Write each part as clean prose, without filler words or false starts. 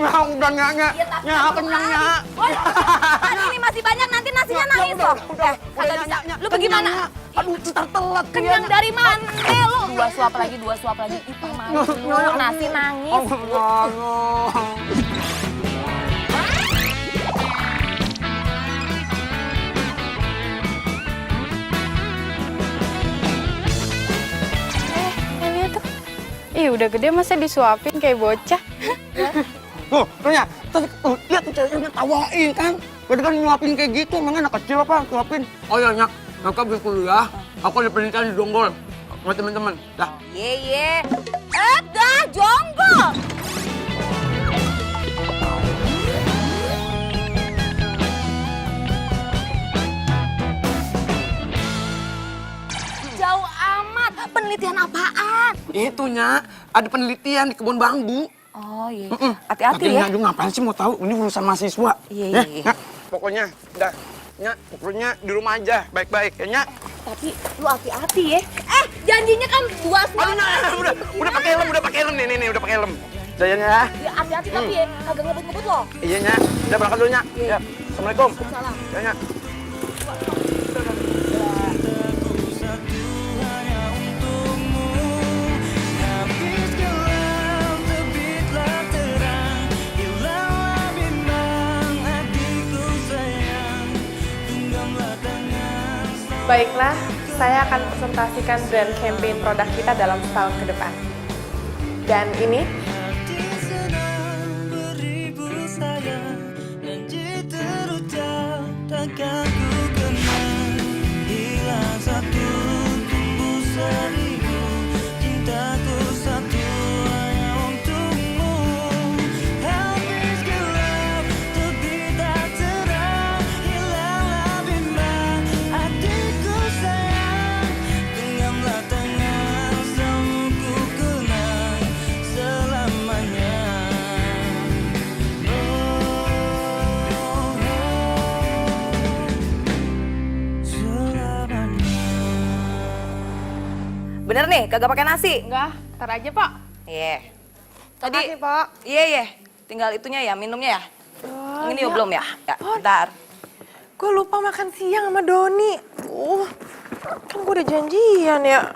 udah Nya. Iya, tapi Nya, kenyang Nya. Kan ini masih banyak, nanti nasinya nangis loh. Kagak bisa. Lu bagaimana? Aduh, telat. Kenyang dari mana lu? Dua suap lagi. Ih, pamalu lu, nasi nangis. Lihat tuh. Ih, udah gede masa disuapin kayak bocah. Tuh, Nya. Lihat tuh ceweknya tawain kan. Gak kan nyuapin kayak gitu, emang anak kecil apa nyuapin. Oh iya, Nya. Kakak habis kuliah, aku ada pernikahan di Jonggol. Sama temen-temen. Dah. Ye. Dah, jonggol. Jauh amat. Penelitian apaan? Itu, Nya. Ada penelitian di kebun bambu. Oh iya. Hati-hati Tapi ya. Nya ngapain sih mau tahu? Ini urusan mahasiswa. Iya. Nya, pokoknya, dah. Nya, pokoknya di rumah aja, baik-baik ya, Nya. Tapi lu hati-hati ya. Janjinya kan dua suap. Aduh, Nya, udah pakai helm nih, udah pakai helm. Jayan ya. Ya, hati-hati tapi ya, kagak ngebut-ngebut loh. Iya, Nya. Udah berangkat dulu, Nya. Ya. Assalamualaikum. Salam. Ya, Nya. Baiklah, saya akan presentasikan brand campaign produk kita dalam setahun ke depan. Dan ini Bener nih, kagak pakai nasi. enggak, ntar aja Pak. Iya. Tadi, Makasih, Pak. Iya. Tinggal itunya ya, minumnya ya. Oh, Ini iya. belum ya? Ya, bentar. Gue lupa makan siang sama Doni. Kan gue udah janjian ya.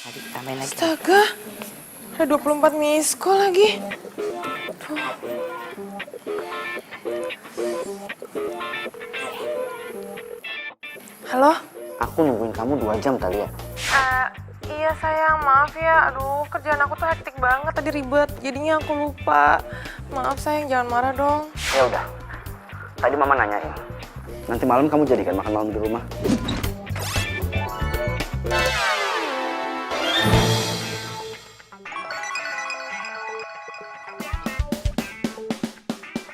Tadi tambahin lagi. Astaga, ada 24 miss call lagi. Halo? Aku nungguin kamu 2 jam kali ya. Iya sayang, maaf ya. Aduh, kerjaan aku tuh hektik banget, tadi ribet. Jadinya aku lupa. Maaf sayang, jangan marah dong. Ya udah. Tadi Mama nanyain. Nanti malam kamu jadikan makan malam di rumah.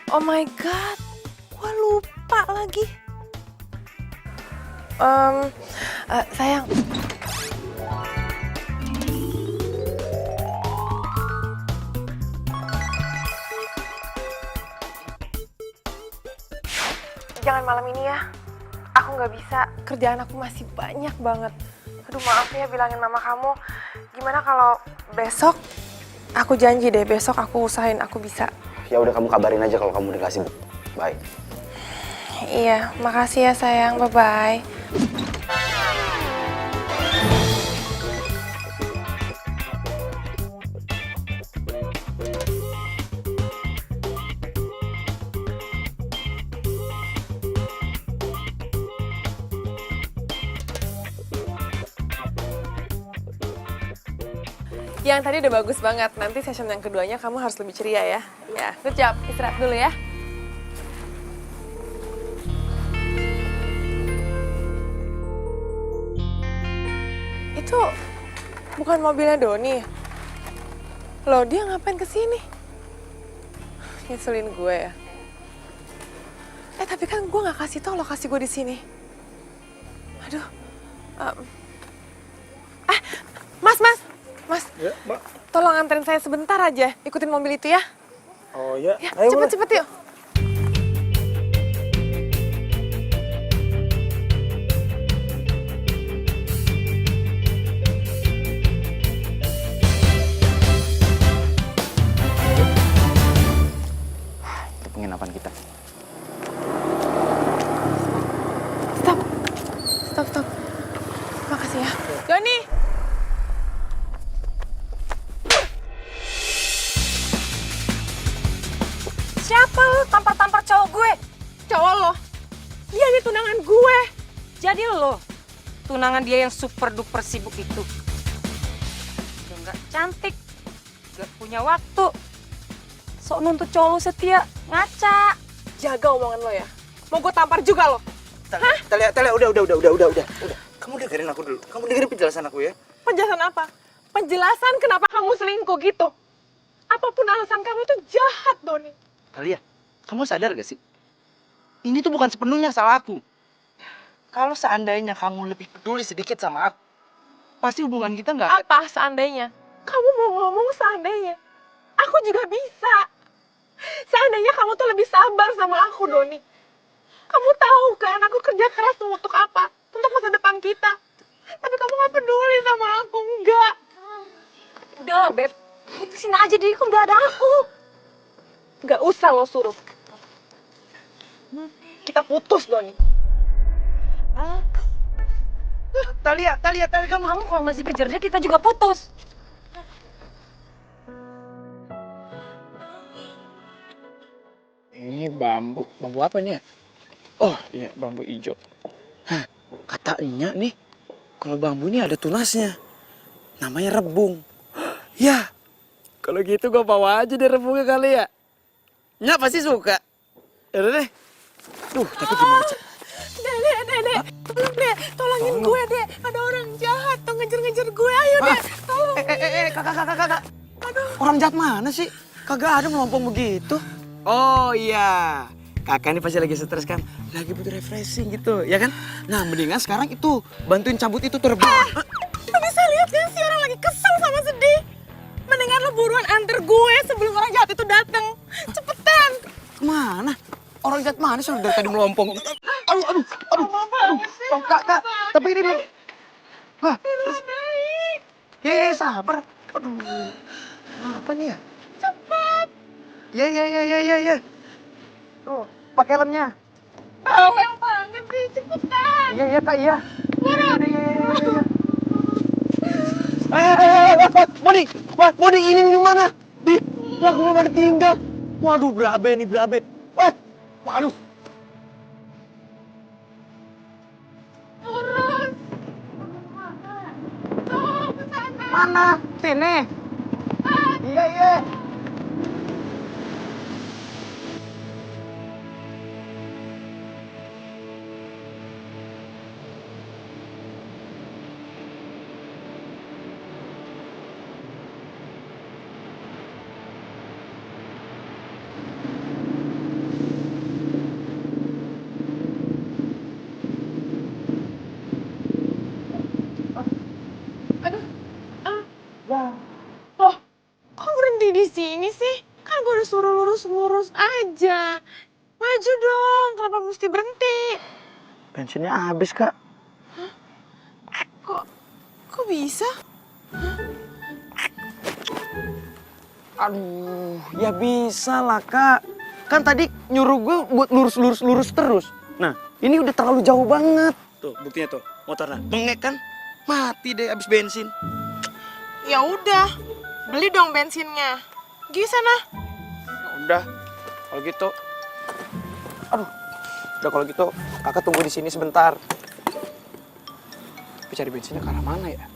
Oh my god, gua lupa lagi. Sayang. Jangan malam ini ya. Aku nggak bisa. Kerjaan aku masih banyak banget. Aduh maaf ya bilangin mama kamu. Gimana kalau besok? Aku janji deh besok aku usahain aku bisa. Ya udah kamu kabarin aja kalau kamu udah kasih. Bye. Iya, makasih ya sayang. Bye-bye. Yang tadi udah bagus banget. Nanti session yang keduanya kamu harus lebih ceria ya. Ya, good job. Istirahat dulu ya. Itu bukan mobilnya Doni. Loh, dia ngapain kesini? Nyeselin gue ya. Tapi kan gue nggak kasih tau lokasi gue di sini. Aduh. Mas. Ya, Mbak. Tolong anterin saya sebentar aja. Ikutin mobil itu ya. Oh ya. Ya, Ayo, cepet-cepet yuk. Siapa lu tampar-tampar cowok gue? Cowok lo, dia ini tunangan gue. Jadi lo, tunangan dia yang super duper sibuk itu. Udah nggak cantik, nggak punya waktu. Sok nuntut cowok lu setia, ngaca. Jaga omongan lo ya. Mau gue tampar juga lo. Talia, udah. Kamu dengerin aku dulu. Kamu dengerin penjelasan aku ya. Penjelasan apa? Penjelasan kenapa kamu selingkuh gitu. Apapun alasan kamu itu jahat, Doni. Talia, kamu sadar gak sih? Ini tuh bukan sepenuhnya salah aku. Kalau seandainya kamu lebih peduli sedikit sama aku, pasti hubungan kita nggak... Apa seandainya? Kamu mau ngomong seandainya? Aku juga bisa. Seandainya kamu tuh lebih sabar sama aku, Doni. Kamu tahu kan aku kerja keras tuh untuk apa? Untuk masa depan kita. Tapi kamu gak peduli sama aku, enggak. Udah, Beb. Putusin aja diriku, nggak ada aku. Gak usah lo suruh. Kita putus, Doni. Talia, kamu... Kamu kalau masih kejar dia, kita juga putus. Ini bambu apa nih ya? Oh iya, bambu hijau. Hah, katanya nih, kalau bambu ini ada tunasnya. Namanya rebung. Ya, kalau gitu gue bawa aja deh rebungnya kali ya. Nyak pasti suka. Yaudah deh. Tapi gimana cak? Dek, tolong deh, tolongin gue deh. Ada orang jahat tuh ngejar-ngejar gue, ayo deh, tolong. Kakak. Orang jahat mana sih? Kagak ada melompong begitu. Oh iya, kakak ini pasti lagi stres kan? Lagi butuh refreshing gitu, ya kan? Nah, mendingan sekarang itu bantuin cabut itu terbang. Lo bisa lihat kan sih orang lagi kesel sama sedih. Mendingan lo buruan antar gue sebelum orang jahat itu datang. Cepetan. Kemana? Orang jahat mana sih dari tadi melompong? Aduh. Kak, tapi ini belum. Wah, sabar. Aduh, apa nih ya? Cepat. Ya. Tuh, pakai helmnya. Bawel banget sih, cepetan. Iya, Kak, iya. Modi, ini di mana? Di belakang rumah tinggal. Waduh, berabe. Waduh. Turun. Tuh, kesana. Mana? Sini. Iya. Loh, kok berhenti di sini sih? Kan gue udah suruh lurus aja. Maju dong, kenapa mesti berhenti? Bensinnya habis, Kak. Kok bisa? Aduh, ya bisa lah, Kak. Kan tadi nyuruh gue buat lurus terus. Nah, ini udah terlalu jauh banget. Tuh, buktinya tuh, motornya. Bengek kan? Mati deh abis bensin. Ya udah, beli dong bensinnya. Gini sana. Udah, kalau gitu. Aduh, udah kalau gitu kakak tunggu di sini sebentar. Tapi cari bensinnya ke arah mana ya?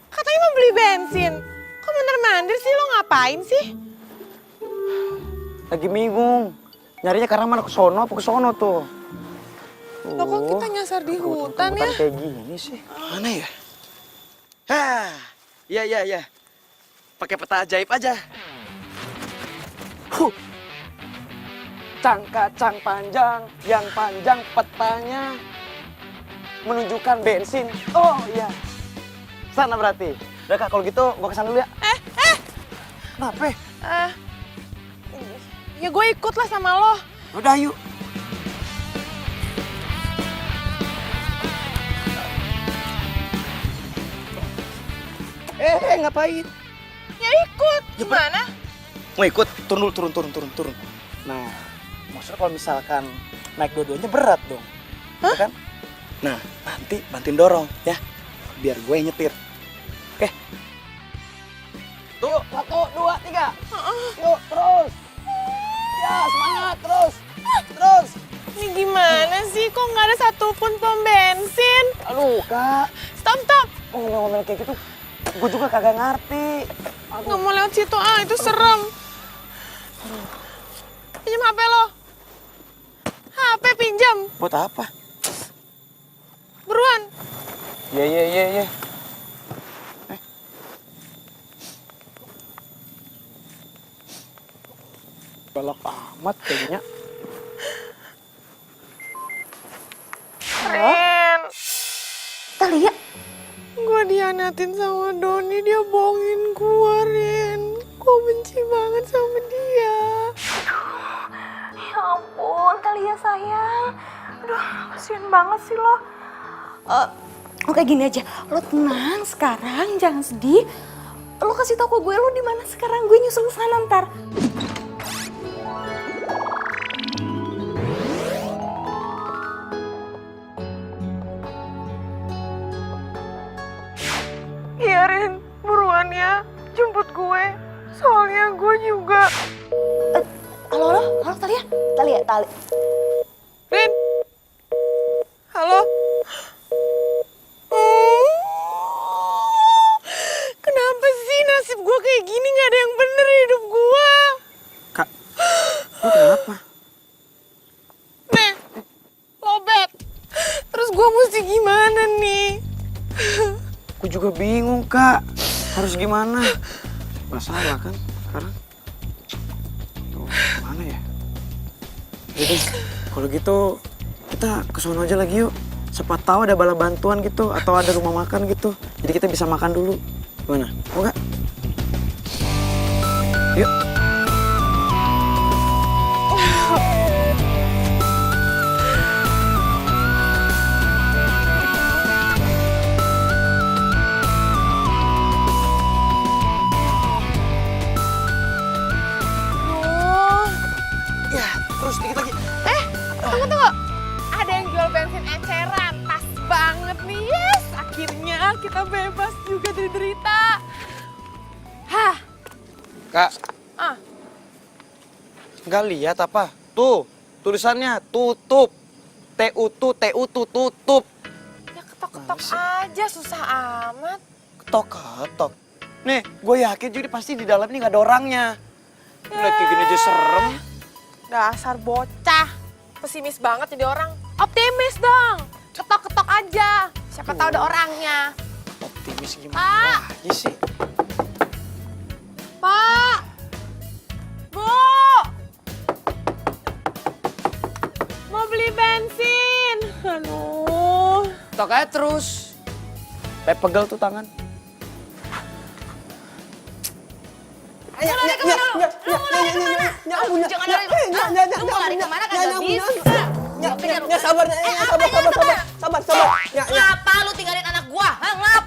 Katanya mau beli bensin. Kok mondar-mandir sih, lo ngapain sih? Lagi bingung. Nyarinya ke arah mana? Ke sono tuh. Loh, kok kita nyasar di hutan ya? Kayak gini sih. Mana ya? Hah, iya. Pakai peta ajaib aja. Kacang panjang, yang panjang petanya menunjukkan bensin. Oh iya, sana berarti. Udah Kak, kalau gitu gua kesana dulu ya. Kenapa? Ya gue ikut lah sama lo. Udah yuk. Ngapain? Ya ikut. Gimana? Mau ikut? Turun. Nah, maksudnya kalau misalkan naik dua-duanya berat dong. ya kan? Nah, nanti bantuin dorong ya, biar gue yang nyetir. Oke? Tuh, 1, 2, 3. Yuk, terus. Ya, semangat, terus. Terus. Ini gimana sih? Kok nggak ada satupun pom bensin? Aduh, Kak. Stop, stop. Ngomel-ngomel kayak gitu, gue juga kagak ngerti. Nggak mau lewat situ, itu serem. Pinjam HP lo. HP pinjam. Buat apa? Buruan. Iya. Galak amat kayaknya. Ren. Talia, Gue dianatin sama Doni, dia bohongin gue, Ren. Gue benci banget sama dia. ya ampun, Talia sayang. Aduh, kasihan banget sih lo. Oke gini aja, lo tenang sekarang, jangan sedih. Lo kasih tau ke gue lo di mana sekarang, gue nyusul sana ntar. Iya, Ren. Buruan ya. Jemput gue. Soalnya gue juga. Halo Talia, Talia. Ren. Halo. Kenapa sih nasib gue kayak gini? Gak ada yang bener hidup gue. Kak, lu kenapa? Nih, lobet. Terus gue mesti gimana nih? Gue juga bingung, Kak. Harus gimana? Masalah kan sekarang? Tuh, mana ya? Jadi, kalau gitu kita ke sono aja lagi yuk. Siapa tahu ada bala bantuan gitu atau ada rumah makan gitu. Jadi kita bisa makan dulu. Gimana? Mau nggak? Yuk. Ya, terus dikit lagi. Tunggu. Ada yang jual bensin eceran. Pas banget nih. Yes, akhirnya kita bebas juga dari derita. Hah? Kak, Ah, nggak lihat apa? Tuh, tulisannya tutup. TUTU tutup. ya ketok-ketok aja, susah amat. Ketok-ketok. Nih, gue yakin jadi pasti di dalam ini nggak ada orangnya. Udah kayak gini aja serem. Dasar bocah. Pesimis banget jadi orang. Optimis dong. Ketok-ketok aja. Siapa tahu ada orangnya. Optimis gimana Pak! lagi sih? Pak! Bu! Mau beli bensin. Aduh. Tok aja terus. Kayak pegel tuh tangan. Ngapa lu tinggalin anak gua? Ngap?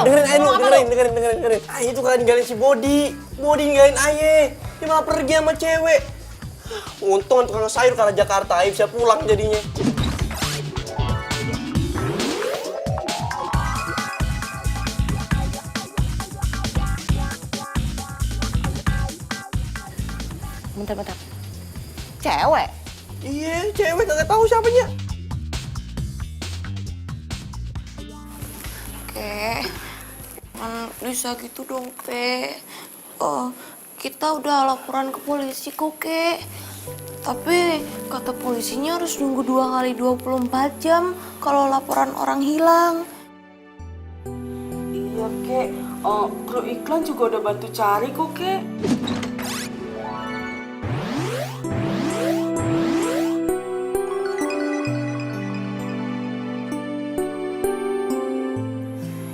Dengerin aja lu, dengerin. Ayah itu kalian ninggalin si Bodi ninggalin Ayah. Dia malah pergi sama cewek. Untung tukang sayur karena Jakarta, Ayah bisa pulang jadinya. Bentar. Cewek? Iya, cewek kagak tahu siapanya. Kek, bisa gitu dong, Pe. Oh, kita udah laporan ke polisi kok, Kek. Tapi kata polisinya harus nunggu 2 kali 24 jam kalau laporan orang hilang. Iya, Kek. Kru iklan juga udah bantu cari kok, Kek.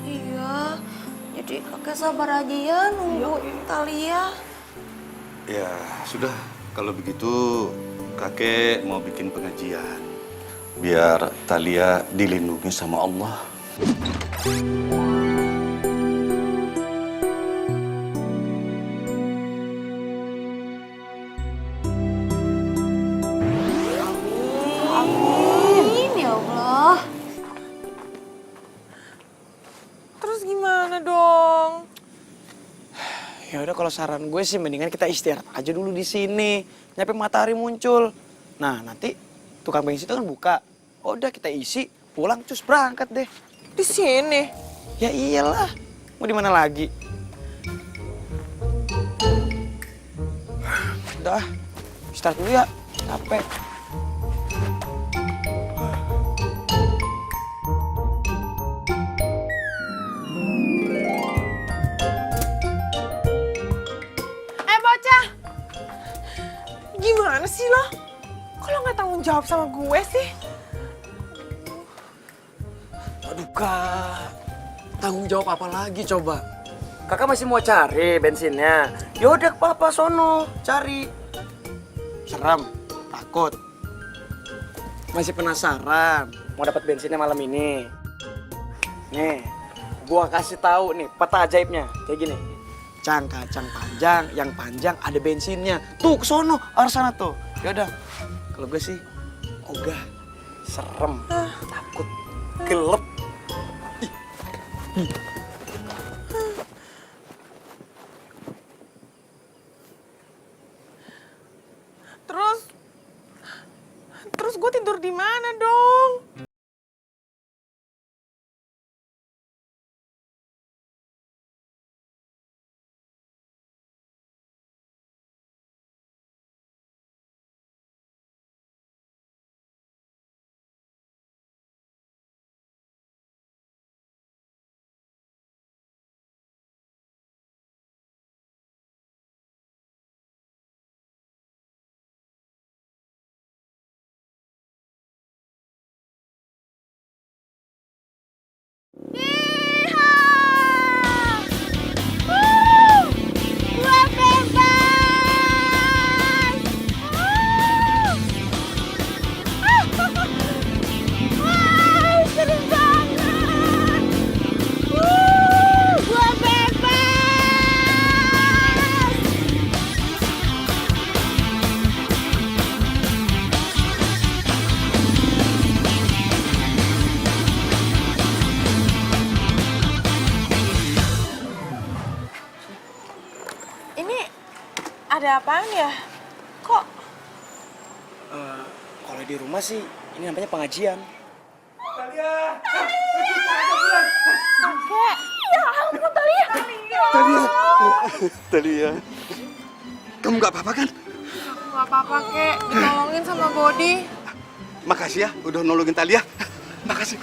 Iya, jadi kakek sabar aja ya nunggu Talia. Ya, sudah. Kalau begitu, kakek mau bikin pengajian. Biar Talia dilindungi sama Allah. Amin ya Allah. kalau saran gue sih mendingan kita istirahat aja dulu di sini. Nyampe matahari muncul. Nah, nanti tukang bensin itu kan buka. Udah kita isi, pulang cus berangkat deh. Di sini. Ya iyalah. Mau di mana lagi? Udah, start dulu ya. Capek. Bocah. Gimana sih lo? Kok lo nggak tanggung jawab sama gue sih? Aduh kak, tanggung jawab apa lagi coba? Kakak masih mau cari bensinnya. Yaudah papa sono, cari. Serem, takut. Masih penasaran, mau dapat bensinnya malam ini. Nih, gua kasih tahu nih peta ajaibnya, kayak gini. Kacang panjang, yang panjang ada bensinnya. Tuh ke sono, arah sana tuh. Yaudah, kalau gue sih ogah, serem, takut, gelap. Terus gue tidur di mana dong? Ini ada apaan ya? Kok Kalau di rumah sih, ini namanya pengajian. Talia, kamu nggak apa-apa kan? nggak apa-apa kek, ditolongin sama Bodi. Makasih ya, udah nolongin Talia. Makasih,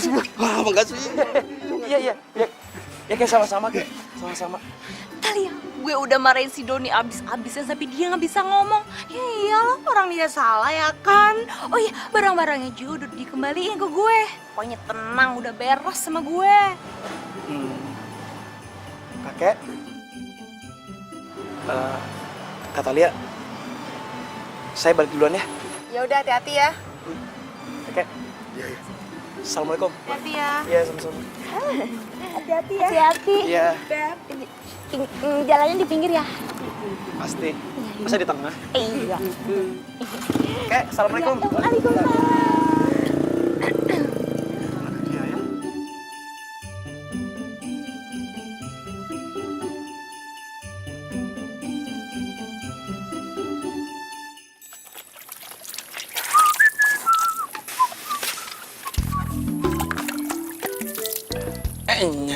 Bu. Wah, makasih. Iya. Ya kayak sama-sama kayak, sama-sama. Talia, gue udah marahin si Doni abis-abisan sampai dia nggak bisa ngomong. Ya iyalah, orang dia salah ya kan. Oh iya, barang-barangnya juga udah dikembaliin ke gue. Pokoknya tenang, udah beres sama gue. Kakek, kata Lia, saya balik duluan ya. Ya udah hati-hati ya. Kakek. Assalamualaikum. Hati-hati ya. Iya, sama-sama. Hati-hati ya. Hati-hati. Iya, Jalannya di pinggir ya. pasti. Masa di tengah? Iya. Kakek, assalamualaikum. Waalaikumsalam. Nya.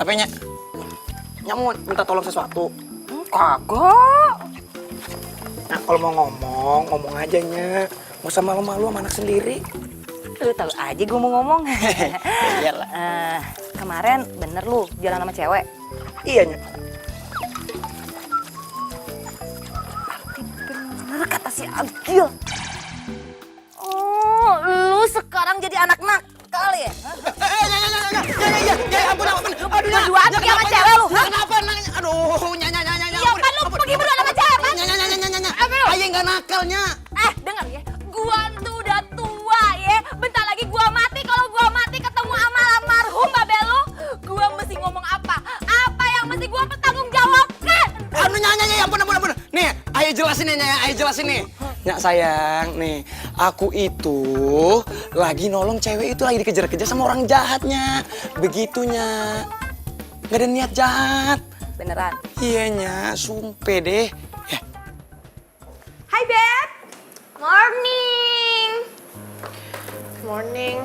Apa Nya? Nya mau minta tolong sesuatu? Kagak. Nah, kalau mau ngomong aja Nya. Nggak usah malu-malu sama anak sendiri. Lu tahu aja gue mau ngomong. Iyalah. Kemarin bener lu jalan sama cewek. Iya Nya. Bener kata si Agil. Oh, lu sekarang jadi anak nakal ya? Ya ampun. Aduh, Berdua sama cewek lu? Kenapa nanya? Aduh, nya. Iya kan lu pergi berdua sama cewek kan? Nya. Ayo nggak nakalnya. Dengar ya, gua tuh udah tua ya. Bentar lagi gua mati. Kalau gua mati ketemu sama almarhum babe lu, gua mesti ngomong apa? Apa yang mesti gua bertanggung jawabkan? Aduh, nya, ampun. Nih, ayo jelasin nih. Nya sayang, nih, aku itu lagi nolong cewek itu lagi dikejar-kejar sama orang jahatnya. Begitunya. Nggak ada niat jahat. beneran. Iyanya, sumpah deh. Ya, Hai Beb. Morning. Morning.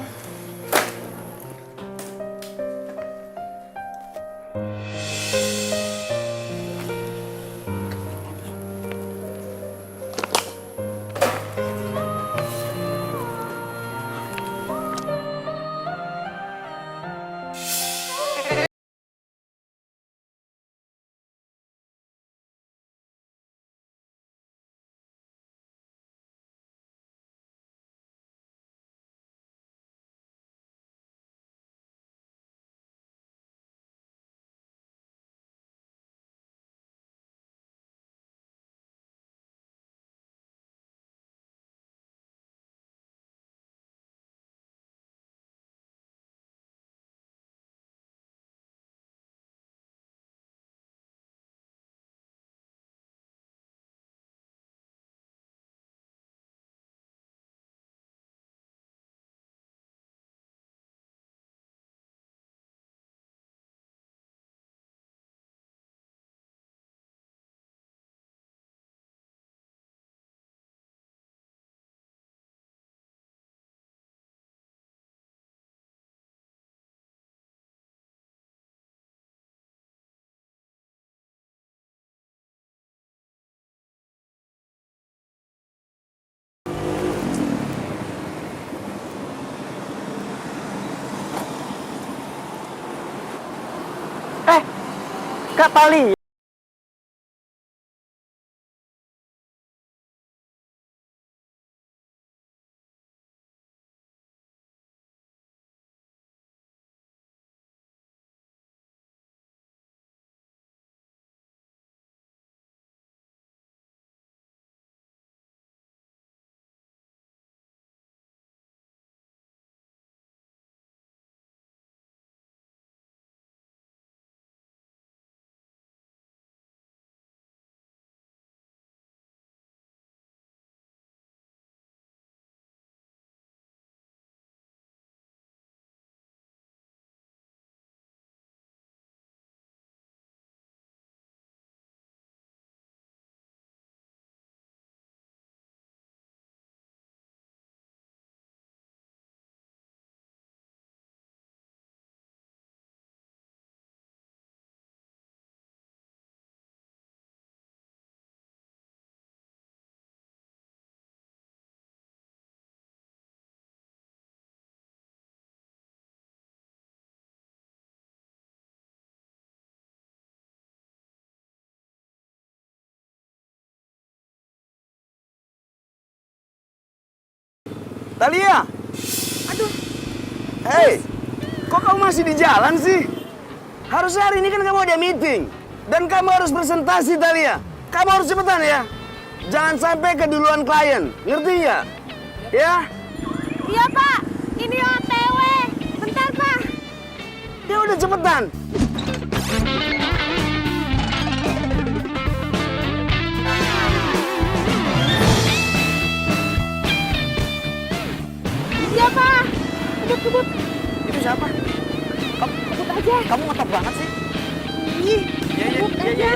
Kak Tali. Talia. Aduh. Hei, kok kamu masih di jalan sih? Harusnya hari ini kan kamu ada meeting. Dan kamu harus presentasi, Talia. Kamu harus cepetan ya. Jangan sampai keduluan klien. Ngerti nggak? Ya? Iya Pak, ini OTW. Bentar Pak. Ya udah cepetan. Iya Pak. Kebut. Itu siapa? Kebut aja. Kamu ngotot banget sih. Ih, Iya. kebut aja.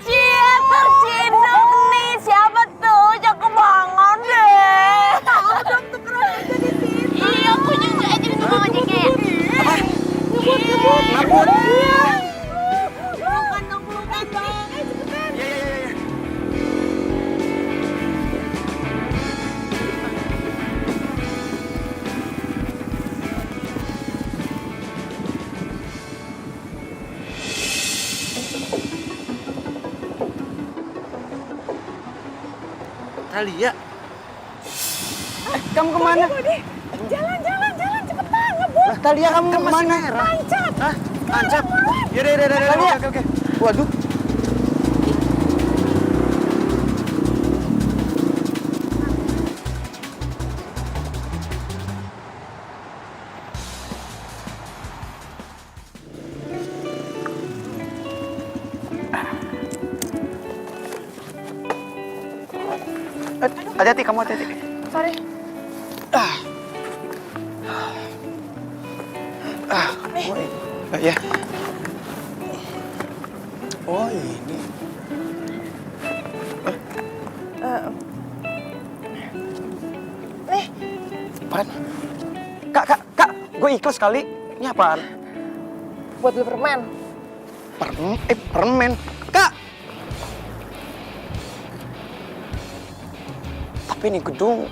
Cie, terciduk nih. Siapa tuh? Cakep banget deh. Tahu dong tuh keren aja di sini. Iya, aku juga aja di tukang ojeknya ya. Apa? Ngebut. Ngabut. Iya. Pelukan dong, pelukan dong. Cepetan. Iya. Talia. Kamu kemana? Jalan, cepetan, ngebut. Talia, kamu kemana? Tancap. Hah? Tancap? Yaudah. Oke. Waduh. Hati-hati, kamu hati-hati. Sorry. Ya. Oh ini. Nih, Apaan? Kak, gue ikhlas kali. Ini apaan? buat beli permen. Permen. Kak! Tapi ini gedung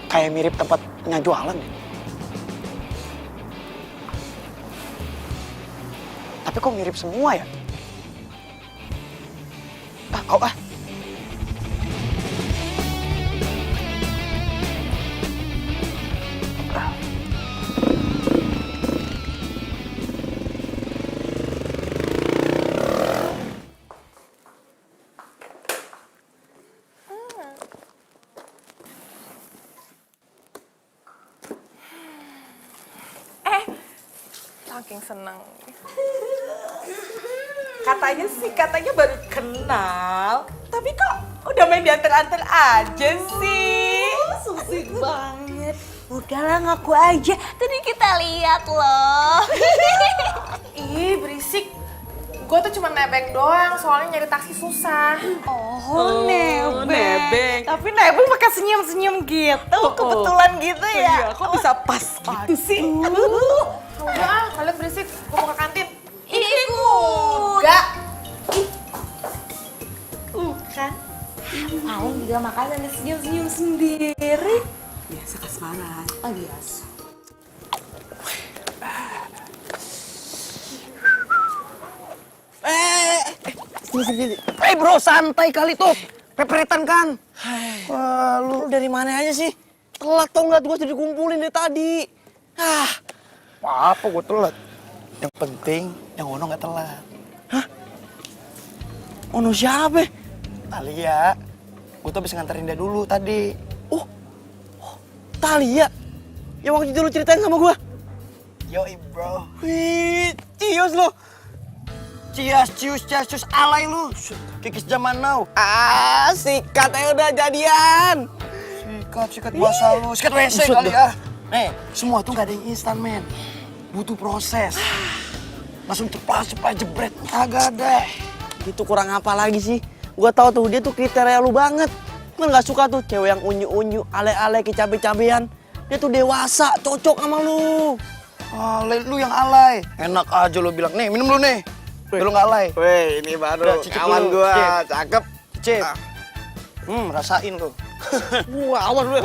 kayak mirip tempatnya jualan ya. Tapi kok mirip semua ya? Kau ah. Saking senang. Katanya baru kenal. Tapi kok udah main diantar-antar aja sih? Susik banget. Udahlah ngaku aja, tadi kita lihat loh. Ih, berisik. Gue tuh cuma nebeng doang, soalnya nyari taksi susah. Oh, nebeng. Tapi nebeng pakai senyum-senyum gitu, kebetulan gitu ya. Iya, kok bisa pas gitu sih? Udah, kalian berisik. Gue mau ke kantin. Enggak. Kan? Paling juga makan dan senyum-senyum sendiri. Biasa kasmaran. Oh biasa. Bro, santai kali tuh. Peperetan kan. Wah, lu dari mana aja sih? Telat tau nggak? Gue sudah dikumpulin dari tadi. Apa gue telat? Yang penting, yang Ono nggak telat. Hah? Ono siapa? Talia. Gue tuh habis nganterin dia dulu tadi. Oh, Talia. Yang waktu itu lu ceritain sama gue. Yoi bro. Wih, cius lu. Cius, alay lu. Kikis zaman now. Sikat aja udah jadian. Sikat puasa lu. Sikat WC kali ya. Nih, semua tuh gak ada yang instan, men. Butuh proses. Langsung cepat jebret. Kagak ada. Itu kurang apa lagi sih? Gua tahu tuh dia tuh kriteria lu banget. Gua gak suka tuh cewek yang unyu-unyu, ale-ale ke cabe-cabean. Dia tuh dewasa, cocok sama lu. Alay, lu yang alay. Enak aja lu bilang, nih minum lu nih. Lu nggak alay. Weh, ini baru kawan gua. Cakep. Cip. Rasain lu. Wah, awas lu.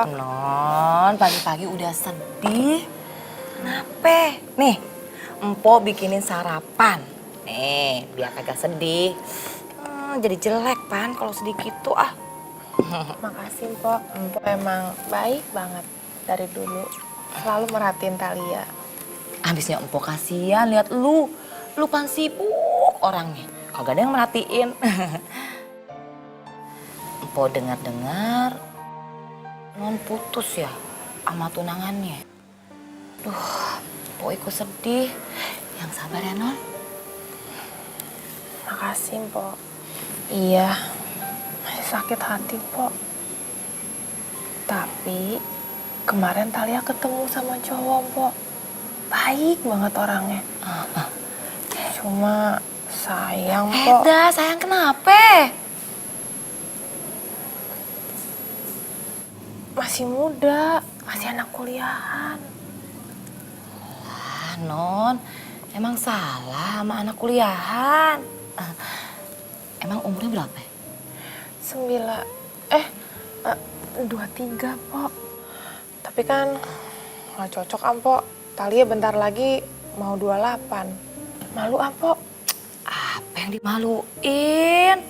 Non, pagi-pagi udah sedih. Kenapa? Nih, Empo bikinin sarapan. Nih, biar kagak sedih. Jadi jelek, Pan, kalau sedih gitu ah. Makasih, Mpok. Mpok emang baik banget dari dulu. Selalu merhatiin Talia. Habisnya Empo kasihan lihat lu. Lu kan sibuk orangnya. Kagak ada yang merhatiin. Empo dengar-dengar Non putus ya sama tunangannya. Duh, Empo ikut sedih. Yang sabar ya, Non. Makasih, Mpok. Iya, masih sakit hati, Mpok. Tapi kemarin Talia ketemu sama cowok, Mpok. Baik banget orangnya. Cuma sayang, Mpok. Dah, sayang kenapa? Masih muda, masih anak kuliahan. Ah, Non, emang salah sama anak kuliahan. Emang umurnya berapa? 23, Pok. Tapi kan nggak cocok, Pok. Talia bentar lagi mau 28. Malu, Pok. Apa yang dimaluin?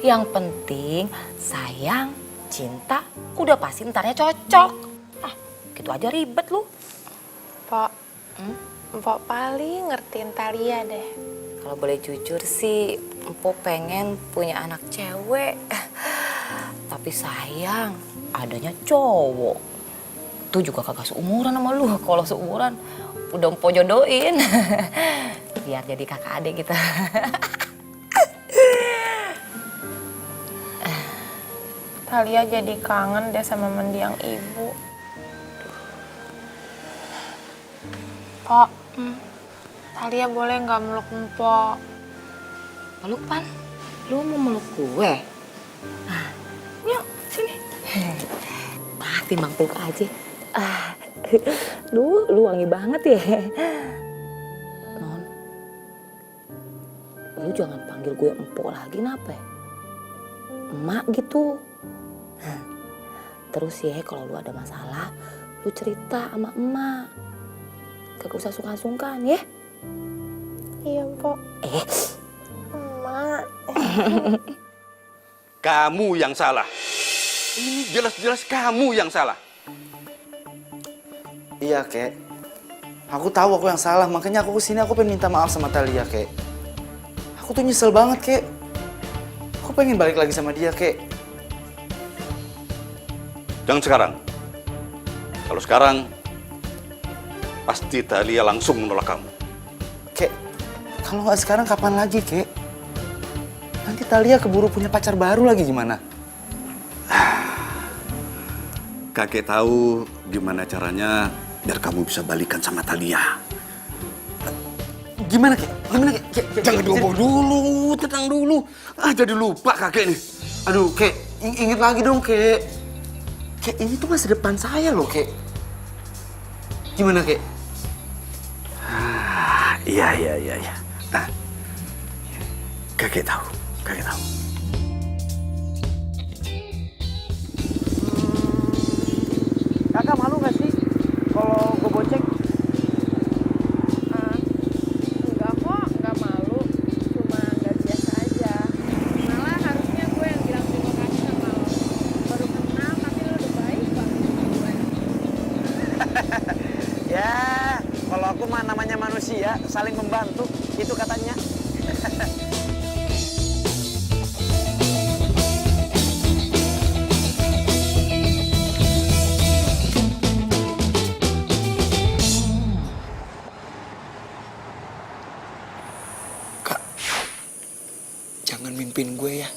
Yang penting sayang, cinta, udah pasti ntarnya cocok. Gitu aja ribet lu. Pok, Mpok paling ngertiin Talia deh. Kalau boleh jujur sih, Empo pengen punya anak cewek. Tapi sayang, adanya cowok. Tuh juga kagak seumuran sama lu. Kalau seumuran, udah Empo jodohin. Biar jadi kakak adik kita. Thalia jadi kangen deh sama mendiang ibu. Pok, Thalia boleh nggak meluk Mpok? Meluk, Pan? Lu mau meluk gue? Nah, yuk, sini. Timbang peluk aja. Lu wangi banget ya. Non, lu jangan panggil gue Empok lagi, kenapa? Emak gitu. Terus ya, kalau lu ada masalah, lu cerita sama emak. Kagak usah sungkan-sungkan ya. Iya, Mpok. Emak. Kamu yang salah. Ini jelas-jelas kamu yang salah. Iya, Kek. Aku tahu aku yang salah, makanya aku kesini aku pengen minta maaf sama Thalia, Kek. Aku tuh nyesel banget, Kek. Aku pengen balik lagi sama dia, Kek. Jangan sekarang. Kalau sekarang, pasti Thalia langsung menolak kamu. Kek, kalau nggak sekarang kapan lagi, Kek? Nanti Thalia keburu punya pacar baru lagi gimana? Kakek tahu gimana caranya biar kamu bisa balikan sama Thalia. Gimana, Kek? Gimana, Kek? Jangan diomong dulu, tenang dulu. Jadi lupa kakek nih. Aduh, Kek, inget lagi dong, Kek. Kek, ini tuh masa depan saya loh, Kek. Gimana, Kek? Iya. Nah, kakek tahu. Kakak malu nggak sih kalau gue bonceng? Enggak kok, enggak malu. Cuma nggak biasa aja. Malah harusnya gue yang bilang terima kasih sama lo. Baru kenal, tapi lo udah baik banget sama gue. Ya, kalau aku mah namanya manusia, saling membantu, itu katanya. Kak, jangan mimpin gue ya.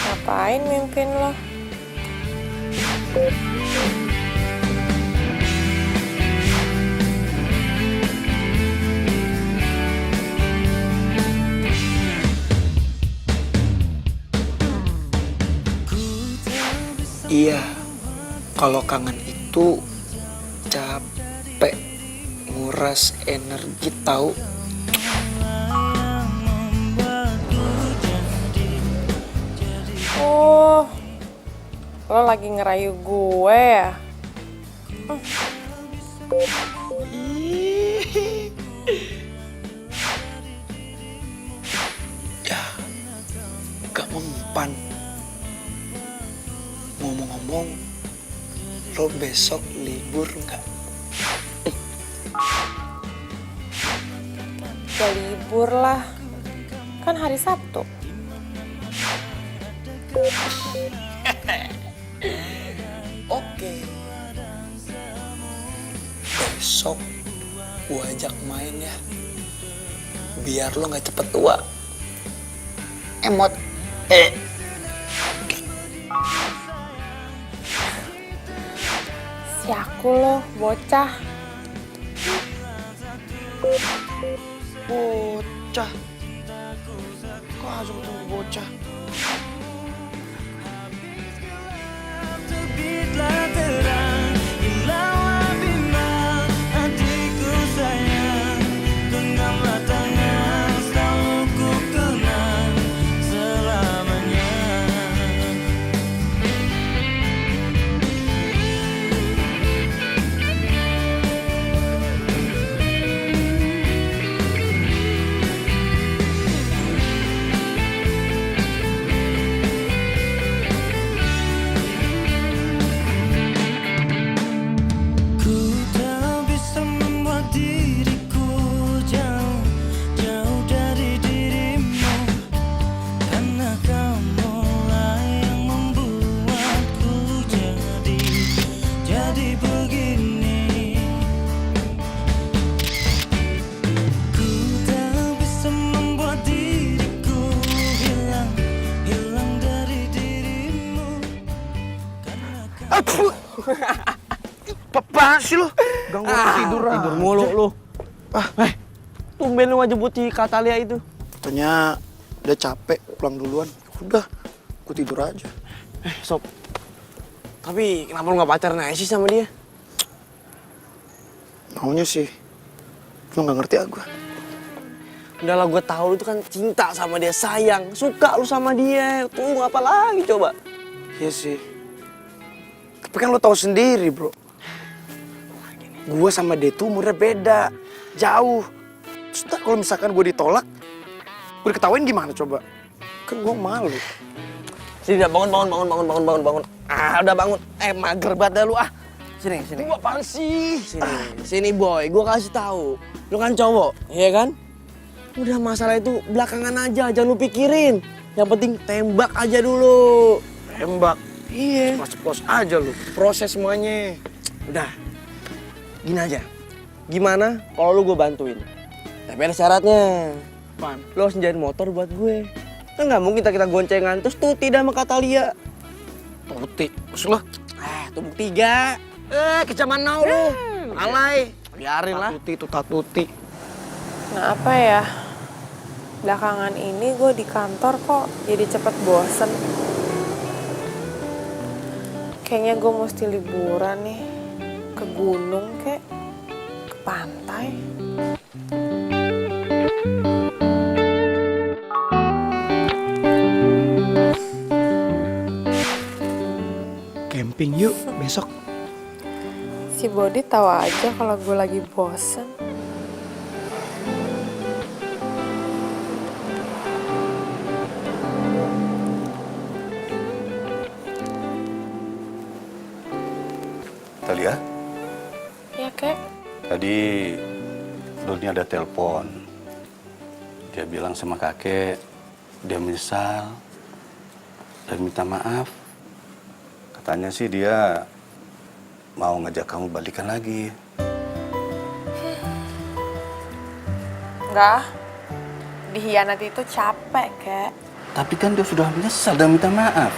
Ngapain mimpin lo? Iya, kalau kangen itu capek, nguras energi tahu. Oh, lo lagi ngerayu gue ya? Ya, gak mempan. Ngomong-ngomong, lo besok libur nggak? Ya libur lah. Kan hari Sabtu. Oke. Besok gua ajak main ya. Biar lo nggak cepet tua. Emot. Si aku lo, bocah. Bocah. Kok langsung tunggu bocah? Apaan sih lo? Ganggu orang tidur Tidur mulu lu. Tumben lu ngajebut si Katalia itu. Katanya udah capek, pulang duluan. Udah, gue tidur aja. Sob. Tapi kenapa lu gak pacaran aja sih sama dia? Maunya sih, cuma gak ngerti aku. Udah lah, gue tahu lu tuh kan cinta sama dia, sayang, suka lu sama dia. Tunggu apa lagi coba? Iya sih. Tapi kan lo tahu sendiri, bro. Gue sama dia tuh umurnya beda, jauh. Terus ntar kalau misalkan gue ditolak, gue diketawain gimana coba? Kan gue malu. Sini, udah bangun. Ah, udah bangun. Mager banget dah lu ah. Sini. Lu apaan sih? Sini boy, gue kasih tahu. Lu kan cowok, iya kan? Udah masalah itu belakangan aja, jangan lu pikirin. Yang penting tembak aja dulu. Tembak. Iya. Ceplos aja lu. Proses semuanya. Udah, gini aja. Gimana kalau lu gue bantuin? Tapi ada syaratnya. Apaan? Lu harus nyediain motor buat gue. Kan nggak mungkin kita goncengan terus tuh tidak sama Katalia. Tuti. Terus lo? Tumbuk 3. Kecaman now lu. Alay. Biarin lah. Tuti itu tatuti. Nah apa ya? Belakangan ini gue di kantor kok jadi cepet bosen. Kayaknya gue mesti liburan nih. Ke gunung kek. Ke pantai. Camping yuk besok. Si Bodi tahu aja kalau gue lagi bosen. Talia, Ya kek. tadi Doni ada telepon. Dia bilang sama kakek, dia menyesal dan minta maaf. Katanya sih dia mau ngajak kamu balikan lagi. Enggak. Dihianati itu capek kek. Tapi kan dia sudah menyesal dan minta maaf.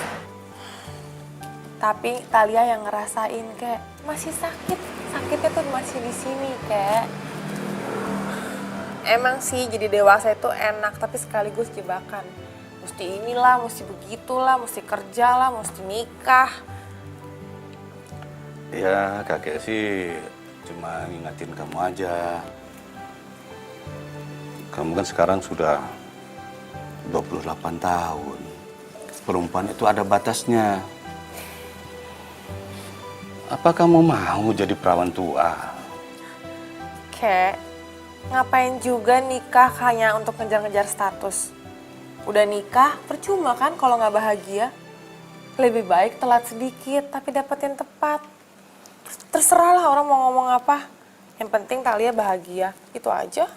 Tapi Talia yang ngerasain kek. Masih sakit. Sakitnya tuh masih di sini kek. Emang sih jadi dewasa itu enak, tapi sekaligus jebakan. Mesti inilah, mesti begitulah, mesti kerja lah, mesti nikah. Ya, kakek sih cuma ngingetin kamu aja. Kamu kan sekarang sudah 28 tahun. Perempuan itu ada batasnya. Apa kamu mau jadi perawan tua? Kek, ngapain juga nikah hanya untuk ngejar-ngejar status? Udah nikah, percuma kan kalau nggak bahagia? Lebih baik telat sedikit, tapi dapat yang tepat. Terserahlah orang mau ngomong apa. Yang penting Talia bahagia, itu aja.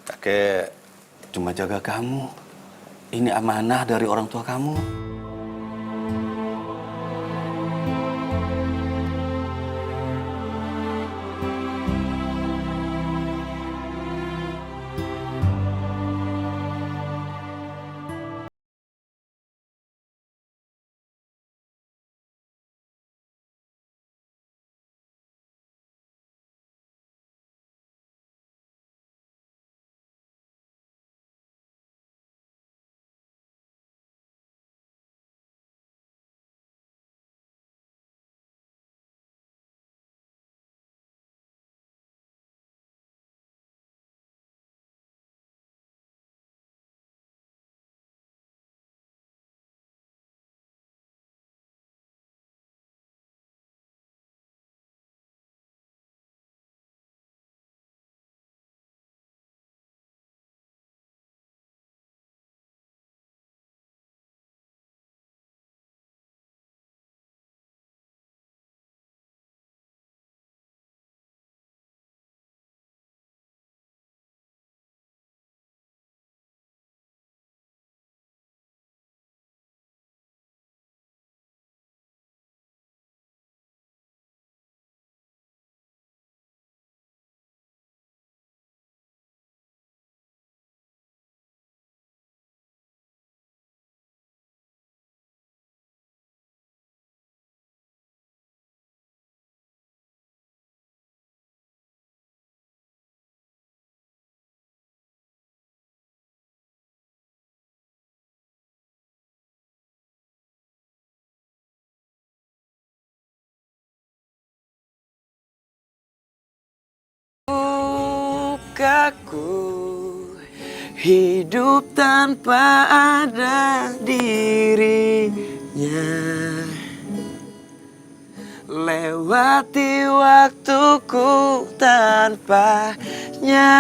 Kakek cuma jaga kamu. Ini amanah dari orang tua kamu. kaku hidup tanpa ada dirinya. Lewati waktuku tanpanya,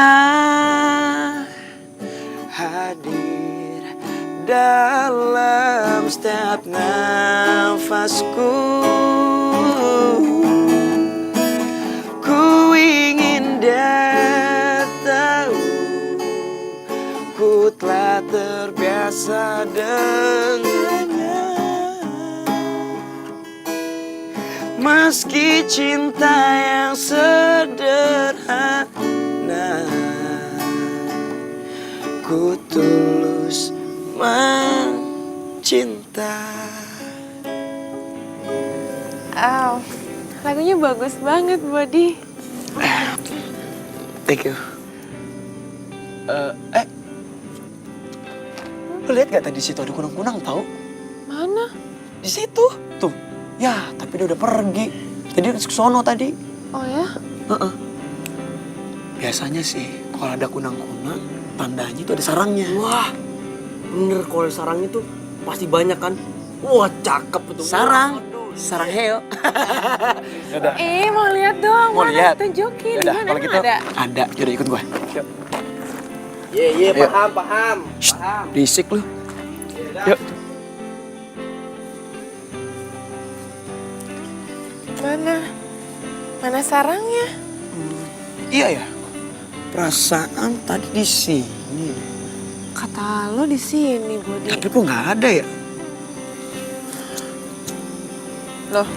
hadir dalam setiap nafasku. Ku ingin dia tahu ku telah terbiasa dengannya. Meski cinta yang sederhana, ku tulus mencinta. Aw, lagunya bagus banget, Body. Thank you. Lu lihat gak tadi situ ada kunang-kunang tau? Mana? Di situ. Tuh. Ya, tapi dia udah pergi. Tadi udah ke sono tadi. Oh ya? Heeh. Biasanya sih kalau ada kunang-kunang, tandanya itu ada sarangnya. Wah, bener kalau sarang itu pasti banyak kan? Wah, cakep itu. Sarang. Sarang heo. Yaudah. Mau lihat dong. Mau mana? lihat? Tunjukin. Yaudah, Mana kalau emang gitu ada? ada. Yaudah ikut gue. Iya, Ayo. paham. Berisik lu. Yuk. Mana sarangnya? Iya ya. Perasaan tadi di sini. Kata lo di sini, Body. Tapi kok nggak ada ya? Loh,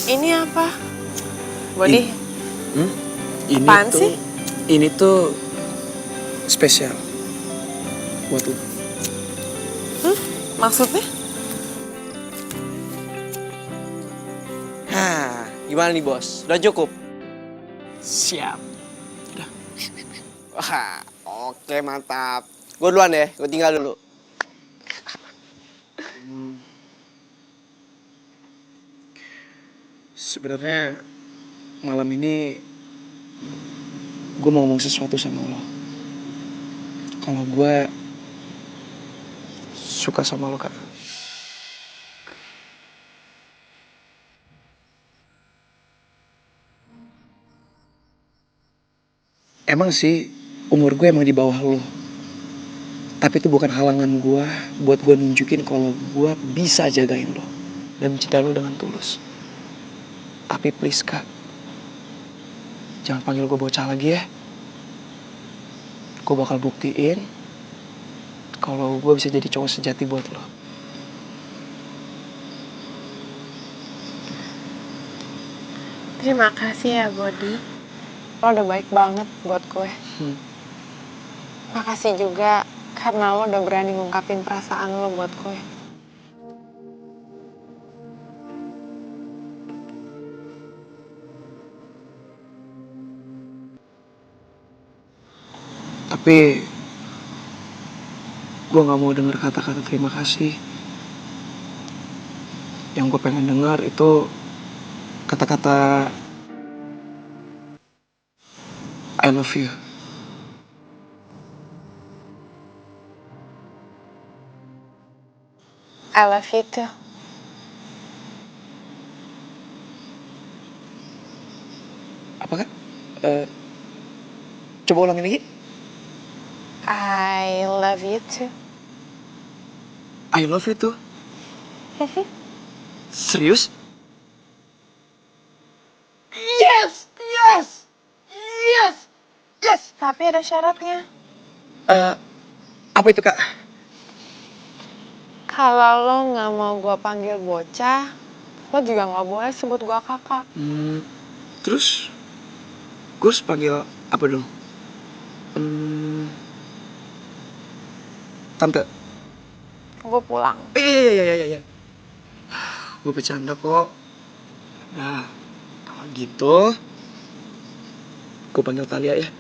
ini apa? Body, Ini apaan tuh, sih? Ini tuh spesial buat lu. Maksudnya? Hah, gimana nih bos? Udah cukup? Siap. Udah. Wah, oke mantap. Gue duluan ya, gue tinggal dulu. Sebenarnya malam ini gue mau ngomong sesuatu sama lo. Kalau gue suka sama lo, Kak. Emang sih umur gue emang di bawah lo. Tapi itu bukan halangan gue buat gue nunjukin kalau gue bisa jagain lo dan mencintai lo dengan tulus. Tapi please Kak, jangan panggil gue bocah lagi ya. Gue bakal buktiin kalau gue bisa jadi cowok sejati buat lo. Terima kasih ya, Body. Lo udah baik banget buat gue. Makasih juga karena lo udah berani ngungkapin perasaan lo buat gue. Tapi gue gak mau denger kata-kata terima kasih. Yang gue pengen denger itu kata-kata I love you. I love you too. Apa Kak? Coba ulangin lagi. I love you too. I love you too. Serius? Yes! Yes! Yes! Yes! Tapi ada syaratnya. Apa itu Kak? Kalau lo nggak mau gue panggil bocah, lo juga nggak boleh sebut gue kakak. Terus? Gue harus panggil apa dong? Tante. Gue pulang. Iya. Gue bercanda kok. Nah, kalau gitu, gue panggil Talia ya.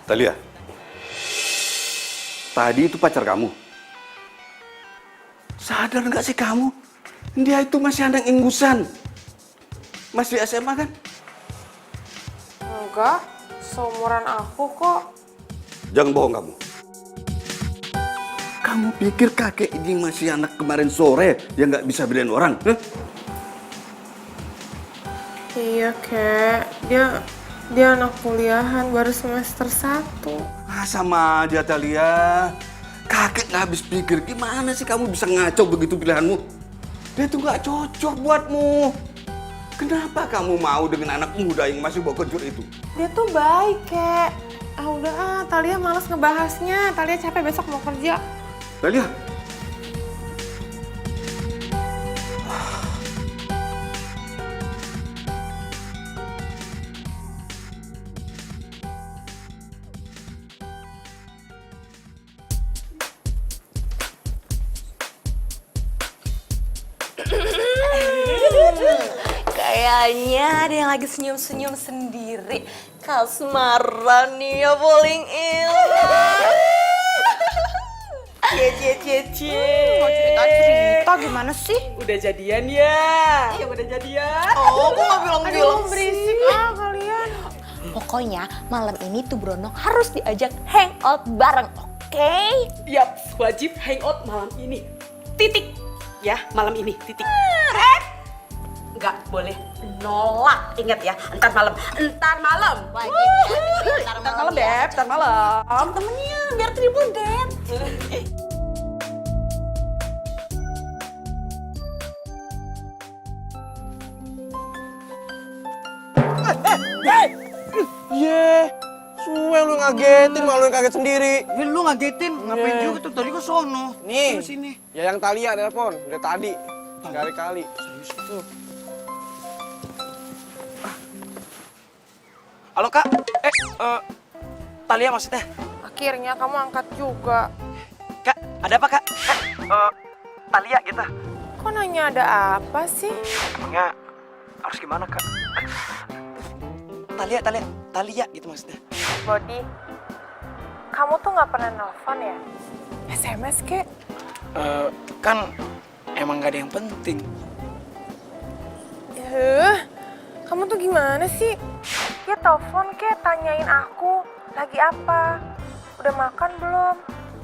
Talia, tadi itu pacar kamu. Sadar nggak sih kamu? Dia itu masih anak ingusan. Masih SMA kan? Enggak, seumuran aku kok. Jangan bohong kamu. Kamu pikir kakek ini masih anak kemarin sore yang nggak bisa bedain orang? Huh? Iya, Kek. Dia anak kuliahan baru semester 1. Ah, sama aja Talia. Kakek nggak habis pikir, gimana sih kamu bisa ngaco begitu pilihanmu? Dia tuh nggak cocok buatmu. Kenapa kamu mau dengan anak muda yang masih bawa kencur itu? Dia tuh baik, Kek. Ah udah Talia malas ngebahasnya. Talia capek besok mau kerja. Talia. Kayaknya ada yang lagi senyum-senyum sendiri. Kasmaran nih ya paling Cerita gimana sih? Udah jadian ya? Iya udah jadian. Oh, aku gak bilang-bilang Berisik kalian. Pokoknya malam ini tuh Brono harus diajak hangout bareng, oke? Yap, wajib hangout malam ini. Titik. Ya, malam ini, titik. Nggak boleh nolak, ingat ya. Entar malam. Wajib ya. Entar malam, Beb. Entar malam. Temennya biar tribun deh. Ye, suwe lu ngagetin, malu yang kaget sendiri. Ya lu ngagetin, ngapain juga tuh tadi kok sono. Nih, Sini. ya yang Talia telepon, udah tadi. Kali-kali. Tuh. Halo Kak, Talia maksudnya? Akhirnya kamu angkat juga. Kak, ada apa Kak? Talia gitu. Kok nanya ada apa sih? Emangnya harus gimana Kak? Talia gitu maksudnya. Body, kamu tuh nggak pernah nelfon ya? SMS kek? Kan emang gak ada yang penting. Kamu tuh gimana sih? Ya telepon kek, tanyain aku lagi apa? Udah makan belum?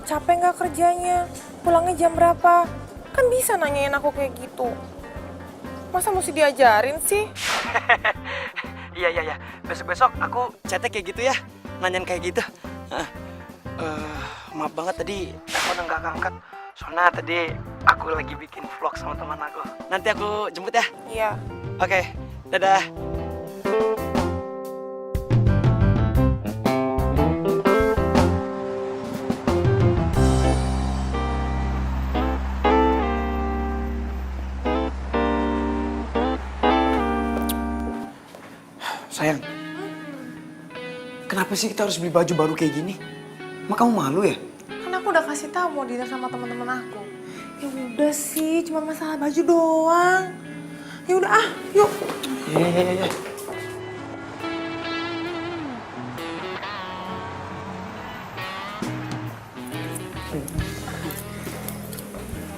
Capek nggak kerjanya? Pulangnya jam berapa? Kan bisa nanyain aku kayak gitu. Masa mesti diajarin sih? Iya. Besok-besok aku chatnya kayak gitu ya. Nanyain kayak gitu. Maaf banget tadi aku udah nggak angkat. Soalnya tadi aku lagi bikin vlog sama teman aku. Nanti aku jemput ya. Iya. Oke, dadah. Sayang, kenapa sih kita harus beli baju baru kayak gini? Emang kamu malu ya? Kan aku udah kasih tahu mau dinner sama teman-teman aku. Ya udah sih, cuma masalah baju doang. Ya udah yuk. Iya.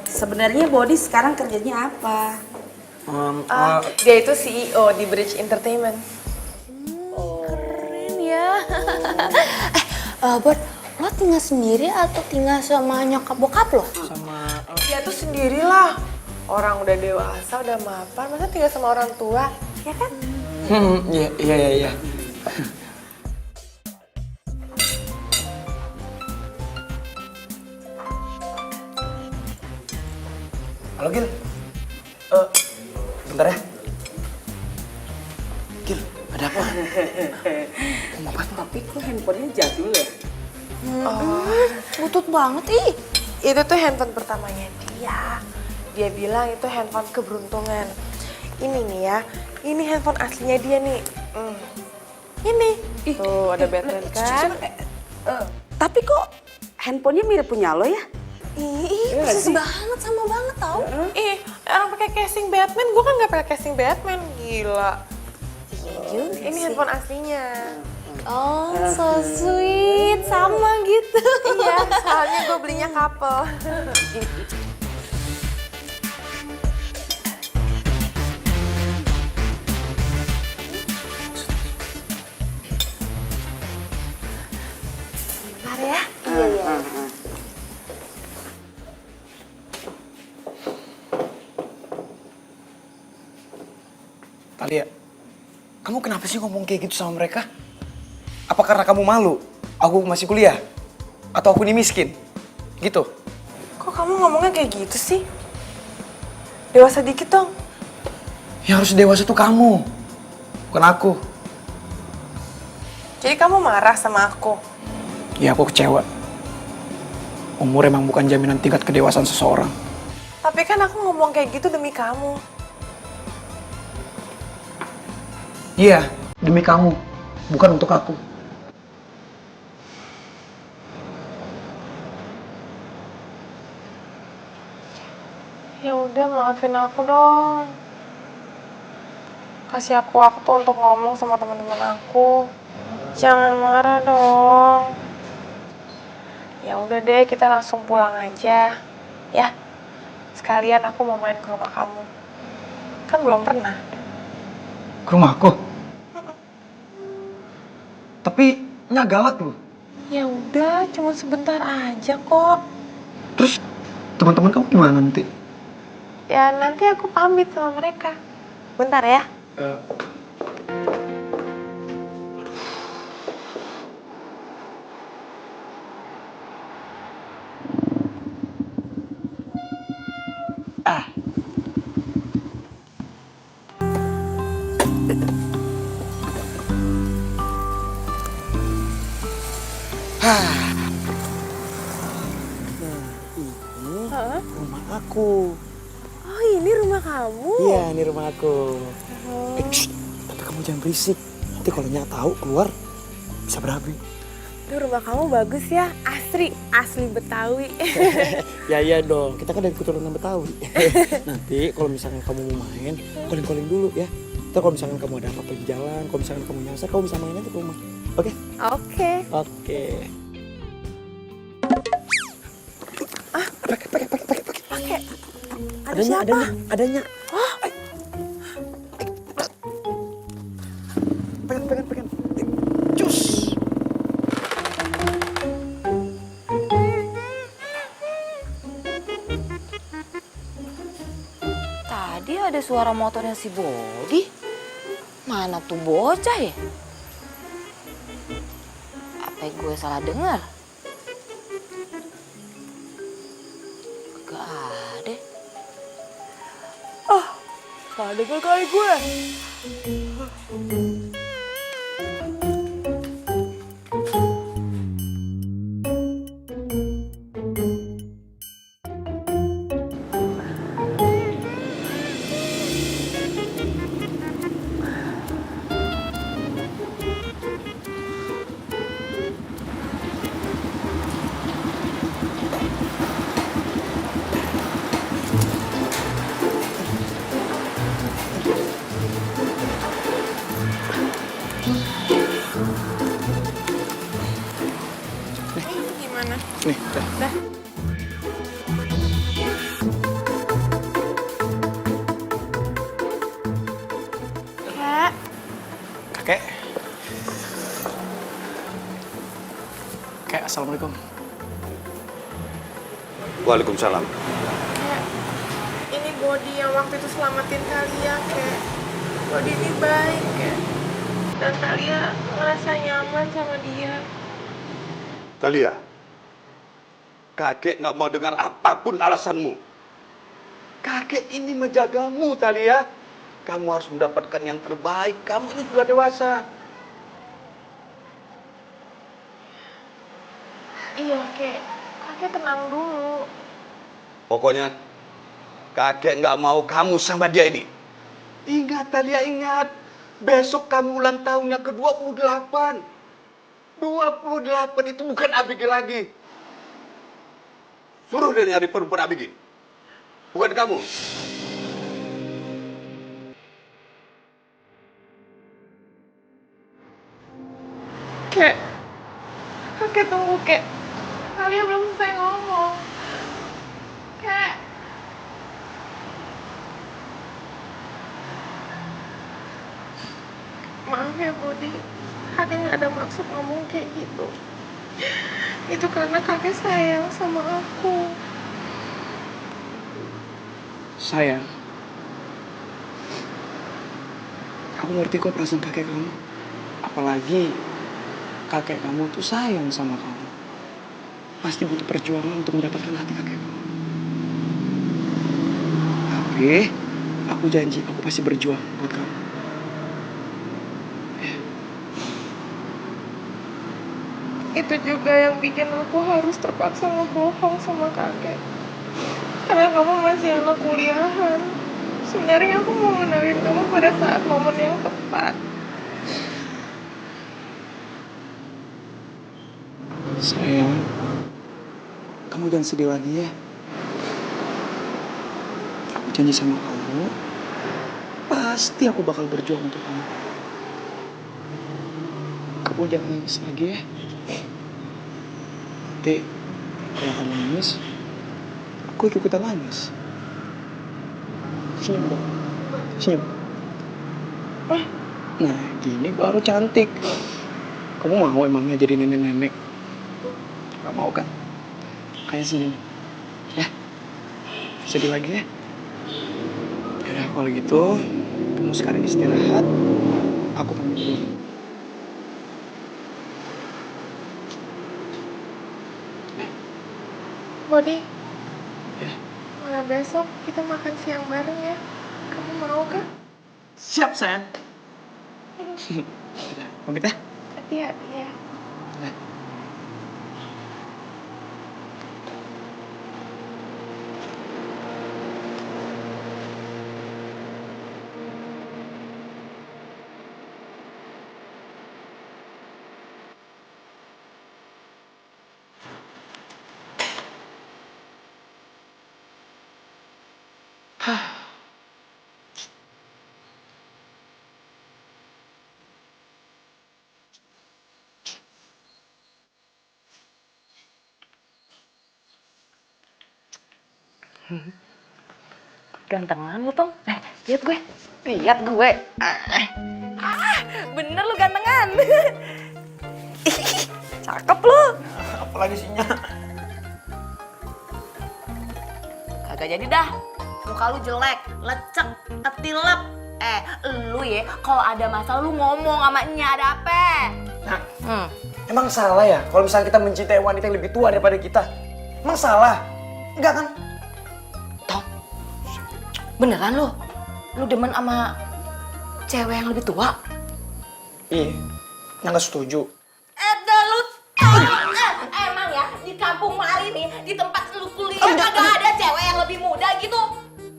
Sebenarnya Body sekarang kerjanya apa? Dia itu CEO di Bridge Entertainment. Keren ya. Bot, lo tinggal sendiri atau tinggal sama nyokap bokap lo? Dia tuh sendirilah. Orang udah dewasa, udah mapan, masa tinggal sama orang tua, ya kan? Iya. Halo Gil. Bentar ya. Gil, ada apa? Tapi kok handphonenya jadul ya? Butut banget ih. Itu tuh handphone pertamanya dia. Dia bilang itu handphone keberuntungan. Ini nih ya, ini handphone aslinya dia nih. Ini. Tuh ada Batman kan? Tapi kok handphonenya mirip punya lo ya? Ih, persis banget, sama banget tau. Orang pakai casing Batman, gue kan nggak pakai casing Batman, gila. Ini handphone aslinya. Oh, so sweet. sama gitu. Iya, soalnya gue belinya couple. Bentar ya. Iya. Talia, kamu kenapa sih ngomong kayak gitu sama mereka? Apa karena kamu malu? Aku masih kuliah? Atau aku ini miskin? Gitu? Kok kamu ngomongnya kayak gitu sih? Dewasa dikit dong. Yang harus dewasa tuh kamu, bukan aku. Jadi kamu marah sama aku? Ya aku kecewa. Umur emang bukan jaminan tingkat kedewasaan seseorang. Tapi kan aku ngomong kayak gitu demi kamu. Iya, demi kamu, bukan untuk aku. Ya udah, maafin aku dong. Kasih aku waktu untuk ngomong sama teman-teman aku. Jangan marah dong. Ya udah deh, kita langsung pulang aja. Ya. Sekalian aku mau main ke rumah kamu. Kan belum pernah. Ke rumahku? Tapi nggak galak loh. Ya udah, cuma sebentar aja kok. Terus teman-teman kamu gimana nanti? Ya nanti aku pamit sama mereka. Bentar ya. Rumah aku. Oh ini rumah kamu? Iya, ini rumah aku. Tapi kamu jangan berisik. Nanti kalau Nyak tahu keluar bisa berabe. Itu rumah kamu bagus ya, asli Betawi. Ya iya dong, kita kan dari keturunan Betawi. Nanti kalau misalnya kamu mau main, calling-calling dulu ya. Ntar kalau misalnya kamu ada apa-apa di jalan, kalau misalnya kamu nyasar, kamu bisa main aja ke rumah. Oke? Oke. Oke. Pakai. Ada Adanya, siapa? adanya. Pegang. Cus. Tadi ada suara motornya si Bodi. Mana tuh bocah ya? Apa gue salah dengar? Gak ada. Salah denger kali gue. Gimana? Nih, dah. Kak, Kakek. Kakek, assalamualaikum. Waalaikumsalam. Kak, ini Bodi yang waktu itu selamatin Kalia, Kak. Bodi ini baik, Kak. Dan Kalia ngerasa nyaman sama dia. Talia, kakek nggak mau dengar apapun alasanmu. Kakek ini menjagamu, Talia. Kamu harus mendapatkan yang terbaik. Kamu ini sudah dewasa. Iya, Kak. Kakek tenang dulu. Pokoknya, kakek nggak mau kamu sama dia ini. Ingat, Talia, ingat. Besok kamu ulang tahunnya ke-28. 28 itu bukan Abigail lagi. Suruh dia nyari perempuan Abigail. Bukan kamu. Kak, Kakek tunggu, Kek. Talia belum selesai ngomong. Kek. Maaf ya, Budi. Kakek nggak ada maksud ngomong kayak gitu. Itu karena kakek sayang sama aku. Sayang. Aku ngerti kok perasaan kakek kamu. Apalagi kakek kamu tuh sayang sama kamu. Pasti butuh perjuangan untuk mendapatkan hati kakek kamu. Tapi aku janji aku pasti berjuang buat kamu. Itu juga yang bikin aku harus terpaksa ngebohong sama kakek. Karena kamu masih anak kuliahan. Sebenarnya aku mau ngenalin kamu pada saat momen yang tepat. Sayang, kamu jangan sedih lagi ya. Aku janji sama kamu, pasti aku bakal berjuang untuk kamu. Kamu jangan nangis lagi ya. Nanti kalau kamu nangis, aku ikutan nangis. Senyum dong, senyum. Nah, gini baru cantik. Kamu mau emangnya jadi nenek-nenek? Gak mau kan? Kayak senyum. Ya? Sedih lagi ya? Yaudah, kalau gitu, kamu sekarang istirahat. Aku pamit dulu. Bodi, Ya. malam besok kita makan siang bareng ya. Kamu mau kan? Siap, sayang. Udah, pamit ya? Hati-hati ya. Udah. Gantengan lu, Tong. Lihat gue. Lihat gue. Bener lu gantengan. Cakep lu. Apalagi sinya? Kagak jadi dah. Muka lu jelek, lecek, ketilep. Lu ya, kalau ada masalah lu ngomong sama nya, ada apa? Nah, emang salah ya kalau misalnya kita mencintai wanita yang lebih tua daripada kita? Emang salah? Enggak kan? Tong, beneran lu? Lu demen sama cewek yang lebih tua? Iya, nggak setuju. Lu emang ya di kampung Mari nih, di tempat lu kuliah kagak ada cewek yang lebih muda gitu?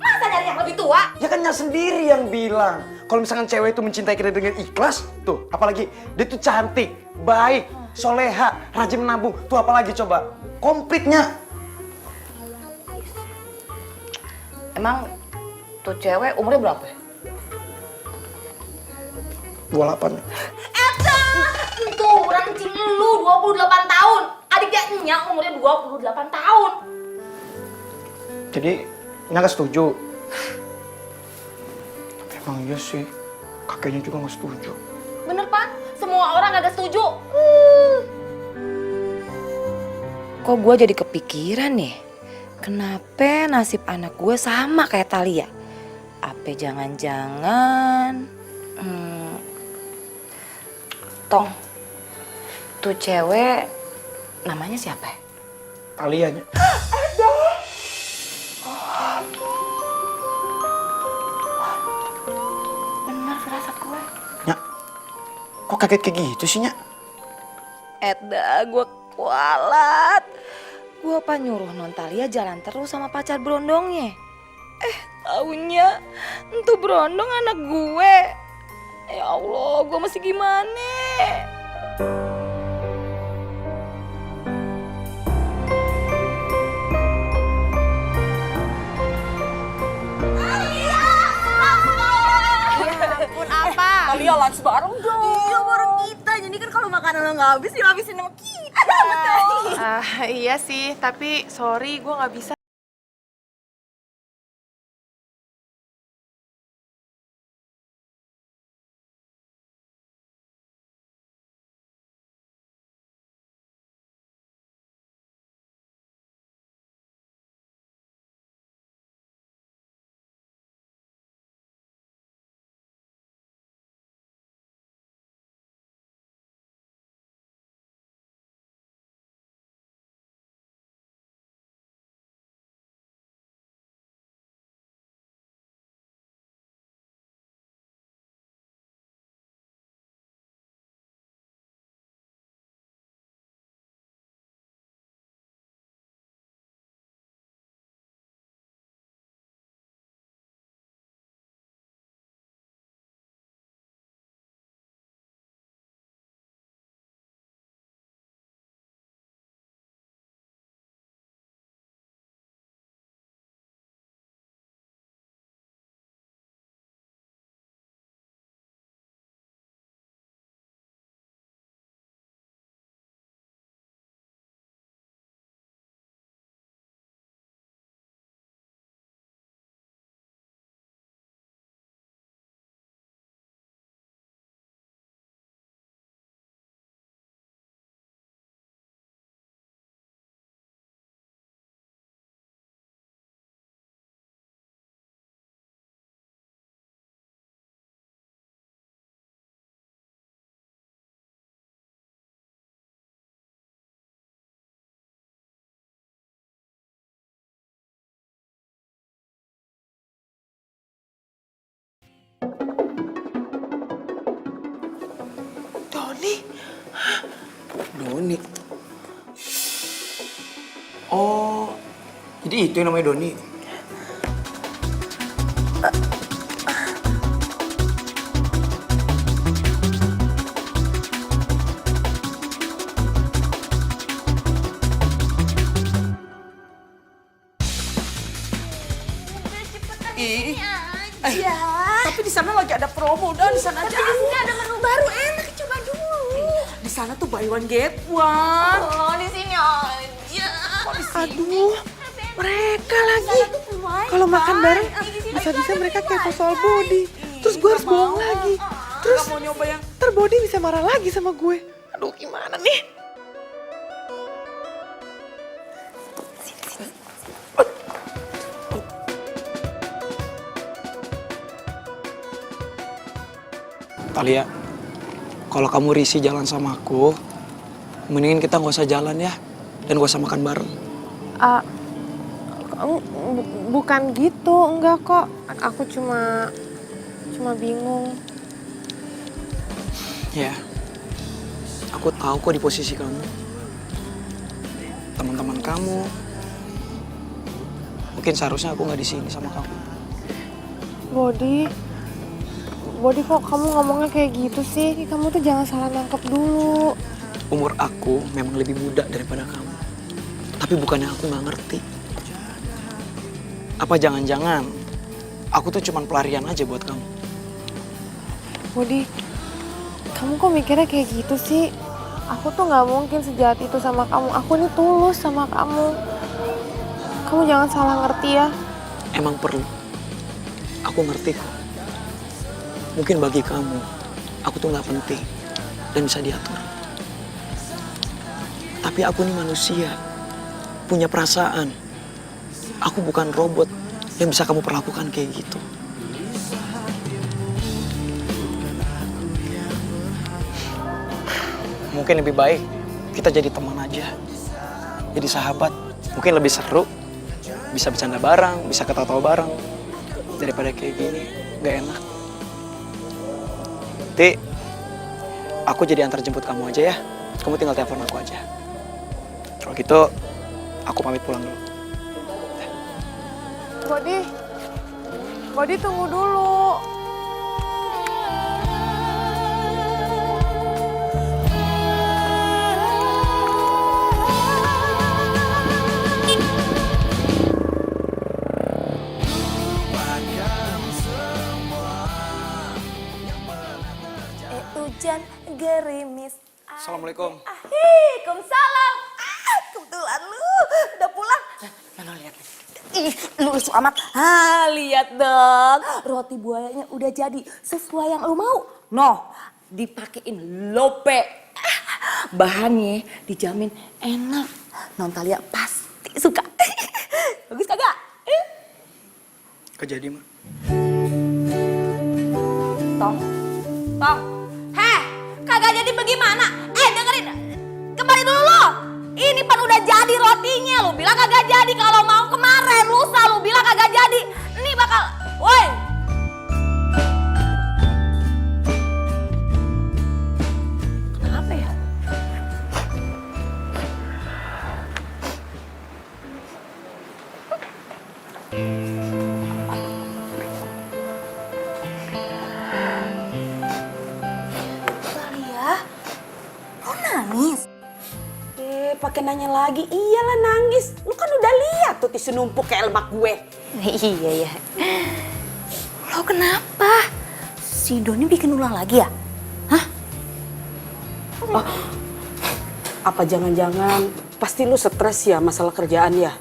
Masa dari yang lebih tua? Ya kan Nya sendiri yang bilang kalau misalkan cewek itu mencintai kita dengan ikhlas, tuh apalagi dia tuh cantik, baik, soleha, rajin menabung, tuh apalagi coba komplitnya. Emang tuh cewek umurnya berapa? 28. Itu umuran cing lu 28 tahun. Adiknya Nya umurnya 28 tahun. Jadi Nya nggak setuju. Tapi emang iya sih, kakeknya juga nggak setuju. Bener, Pak? Semua orang kagak setuju. Kok gue jadi kepikiran nih? Kenapa nasib anak gue sama kayak Talia? Apa jangan-jangan... Tong, tuh cewek namanya siapa? Talianya. Bener firasat gue. Nya, kok kaget kayak gitu sih, Nya? Gue kualat. Gue apa nyuruh non Talia jalan terus sama pacar berondongnya. Taunya itu berondong anak gue. Ya Allah, gue masih gimana? Pun apa? Talia lunch bareng dong. Iya bareng kita. Jadi kan kalau makanan lo nggak habis, dihabisin sama kita. Iya sih, tapi sorry gue nggak bisa. Doni. Oh, jadi itu yang namanya Doni. Tapi di sana lagi ada promo, udah di sana aja. Tapi di sini ada menu baru, enak, coba dulu. Di sana tuh buy one get one. Oh, di sini aja. Aduh, mereka lagi. Kalau makan bareng, bisa-bisa mereka kepo soal body. Terus gue harus bohong lagi. Terus Gak mau nyoba yang ntar body bisa marah lagi sama gue. Aduh, gimana nih? Talia, kalau kamu risih jalan sama aku, mendingin kita nggak usah jalan ya, dan nggak usah makan bareng. Bukan gitu, enggak kok. Aku cuma bingung. Ya, aku tahu kok di posisi kamu. Teman-teman kamu, mungkin seharusnya aku nggak di sini sama kamu. Body kok kamu ngomongnya kayak gitu sih? Kamu tuh jangan salah nangkep dulu. Umur aku memang lebih muda daripada kamu, tapi bukannya aku nggak ngerti. Apa jangan-jangan aku tuh cuman pelarian aja buat kamu? Body, kamu kok mikirnya kayak gitu sih? Aku tuh nggak mungkin sejahat itu sama kamu. Aku nih tulus sama kamu. Kamu jangan salah ngerti ya. Emang perlu. Aku ngerti kok. Mungkin bagi kamu, aku tuh nggak penting dan bisa diatur. Tapi aku nih manusia, punya perasaan. Aku bukan robot yang bisa kamu perlakukan kayak gitu. Mungkin lebih baik kita jadi teman aja. Jadi sahabat, mungkin lebih seru. Bisa bercanda bareng, bisa ketawa-tawa bareng. Daripada kayak gini, nggak enak. Ti, aku jadi antar jemput kamu aja ya. Kamu tinggal telepon aku aja. Kalau gitu, aku pamit pulang dulu. Body tunggu dulu. Hujan gerimis. Assalamualaikum. Waalaikumsalam. Ih, lucu amat. Ha, lihat dong. Roti buayanya udah jadi sesuai yang lu mau. Noh, dipakein lope. Bahannya dijamin enak. Non Talia pasti suka. Bagus kagak? Kejadi, Mak. Tong. Heh, kagak jadi bagaimana? Dengerin. Kembali dulu lo. Ini pan udah jadi rotinya. Lu bilang kagak jadi. Kalau mau kemarin, lusa lu bilang kagak jadi. Ini bakal, woi. Kenapa ya? Talia, lo nangis? Pakai nanya lagi, iyalah nangis. Lu kan udah lihat tuh tisu numpuk kayak lemak gue. Iya ya. Lo kenapa? Si Doni bikin ulah lagi ya? Hah? Apa jangan-jangan pasti lu stres ya masalah kerjaan ya?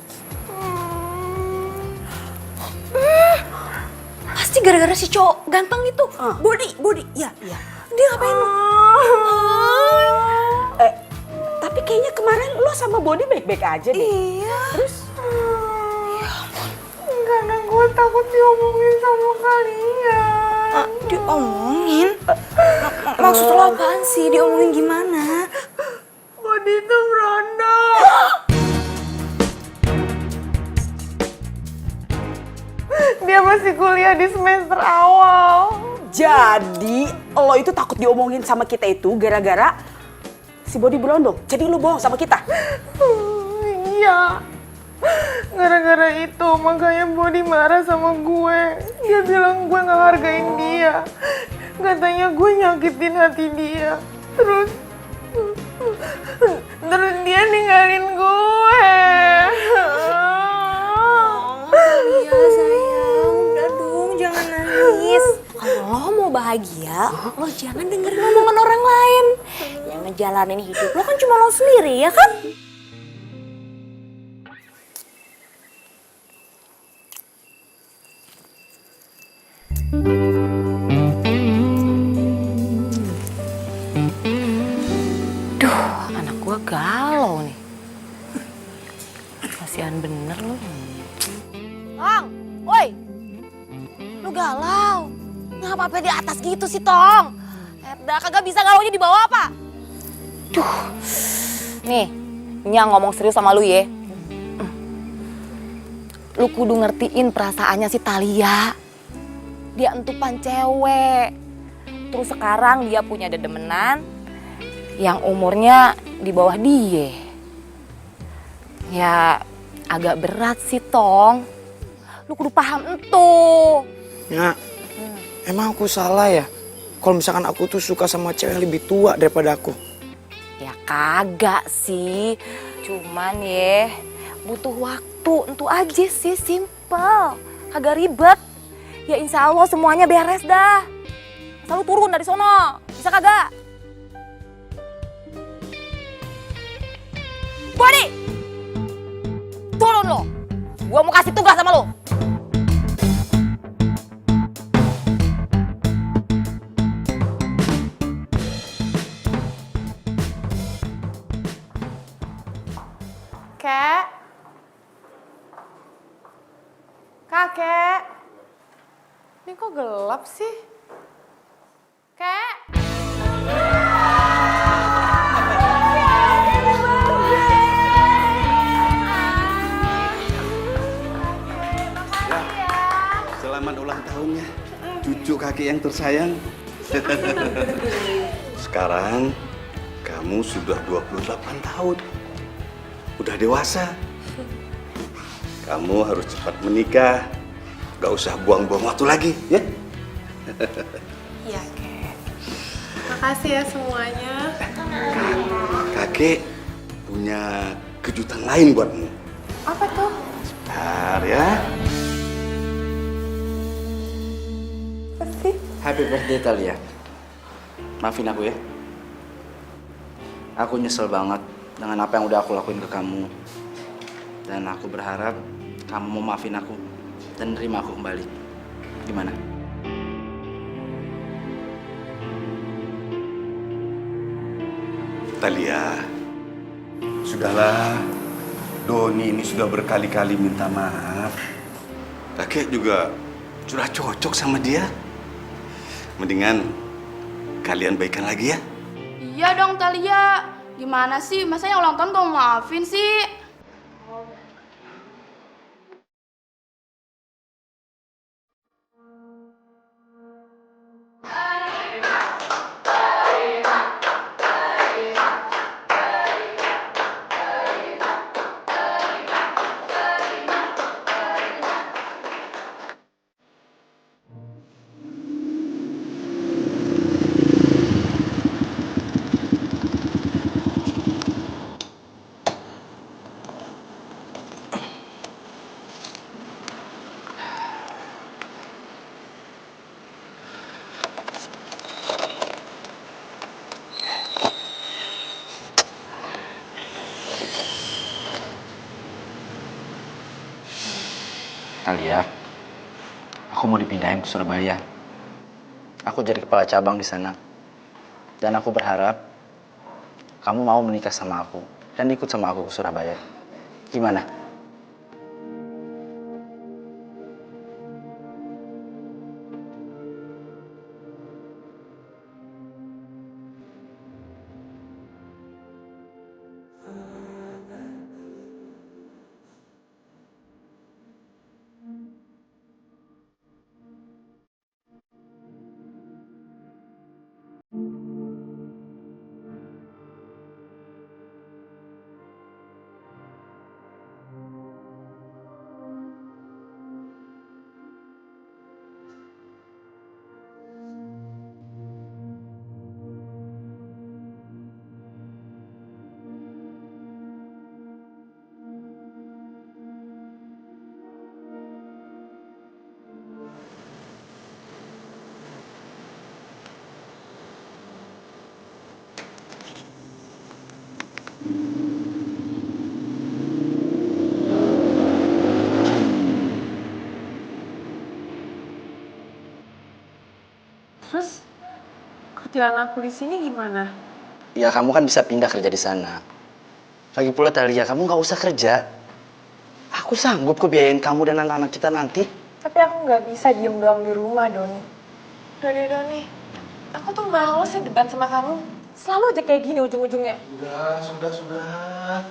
Pasti gara-gara si cowok ganteng itu. Body. Ya. Dia ngapain lo? Tapi kayaknya kemarin lu sama Bodi baik-baik aja deh. Iya. Terus? Karena gue takut diomongin sama kalian. Diomongin? Maksud lo apaan sih? Diomongin gimana? Bodi itu berondong. Dia masih kuliah di semester awal. Jadi lo itu takut diomongin sama kita itu gara-gara si Bodi berondong. Jadi lu bohong sama kita. Iya. Gara-gara itu makanya Bodi marah sama gue. Dia bilang gue gak hargain dia. Katanya gue nyakitin hati dia. Terus dia ninggalin gue. Iya sayang, udah dong jangan nangis. Kalau lo mau bahagia, lo jangan dengerin omongan orang lain. Yang ngejalanin hidup lo kan cuma lo sendiri ya kan? Duh, anak gua galau nih. Kasihan bener lo. Tong, woi, lu galau. Ngapa di atas gitu sih Tong? Eda kagak bisa galaunya di bawah apa? Nih, Nya ngomong serius sama lu ya. Lu kudu ngertiin perasaannya si Talia. Dia entupan cewek. Terus sekarang dia punya dedemenan yang umurnya di bawah dia. Ya agak berat sih Tong. Lu kudu paham entu. Ya, emang aku salah ya? Kalau misalkan aku tuh suka sama cewek yang lebih tua daripada aku. Ya kagak sih. Cuman ya butuh waktu. Entu aja sih, simple. Kagak ribet. Ya insya Allah semuanya beres dah. Selalu turun dari sono. Bisa kagak? Bodi! Turun lo. Gua mau kasih tugas sama lo. Kek. Kakek. Ini kok gelap sih? Kek. Selamat ulang tahunnya, cucu kakek yang tersayang. Sekarang kamu sudah 28 tahun. Udah dewasa. Kamu harus cepat menikah. Gak usah buang-buang waktu lagi, ya? Iya, Kek. Makasih ya semuanya. Kakek punya kejutan lain buatmu. Apa tuh? Sebentar ya. Happy birthday Talia. Maafin aku ya. Aku nyesel banget dengan apa yang udah aku lakuin ke kamu. Dan aku berharap kamu mau maafin aku dan nerima aku kembali. Gimana? Talia, sudahlah. Doni ini sudah berkali-kali minta maaf. Kakek juga sudah cocok sama dia. Mendingan kalian baikan lagi ya. Iya dong Talia. Gimana sih? Masa yang ulang tahun gak mau maafin sih? Talia, aku mau dipindahin ke Surabaya. Aku jadi kepala cabang di sana. Dan aku berharap kamu mau menikah sama aku dan ikut sama aku ke Surabaya. Gimana? Terus kerjaan aku di sini gimana? Ya kamu kan bisa pindah kerja di sana. Lagi pula Talia, kamu nggak usah kerja. Aku sanggup kok biayain kamu dan anak-anak kita nanti. Tapi aku nggak bisa diem doang di rumah, Doni. Doni, aku tuh males ya debat sama kamu. Selalu aja kayak gini ujung-ujungnya. Sudah.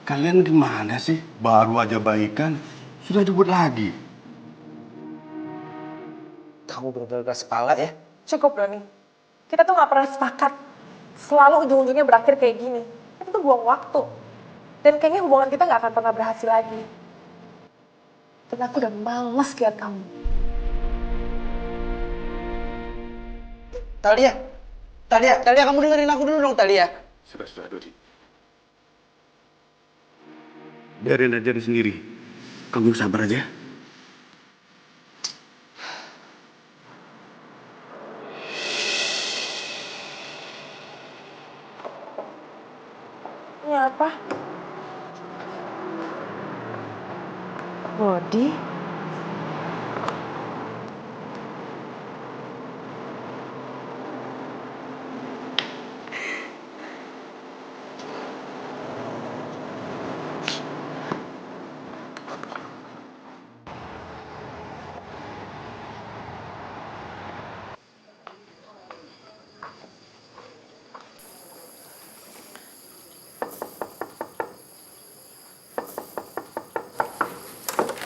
Kalian gimana sih? Baru aja baikan, sudah ribut lagi. Kamu bener-bener keras kepala ya. Cukup, Doni. Kita tuh nggak pernah sepakat. Selalu ujung-ujungnya berakhir kayak gini. Itu tuh buang waktu. Dan kayaknya hubungan kita nggak akan pernah berhasil lagi. Dan aku udah males lihat kamu. Talia, kamu dengerin aku dulu dong, Talia. Sudah, Dodi. Biarin aja dia sendiri. Kamu sabar aja. Ini apa? Body?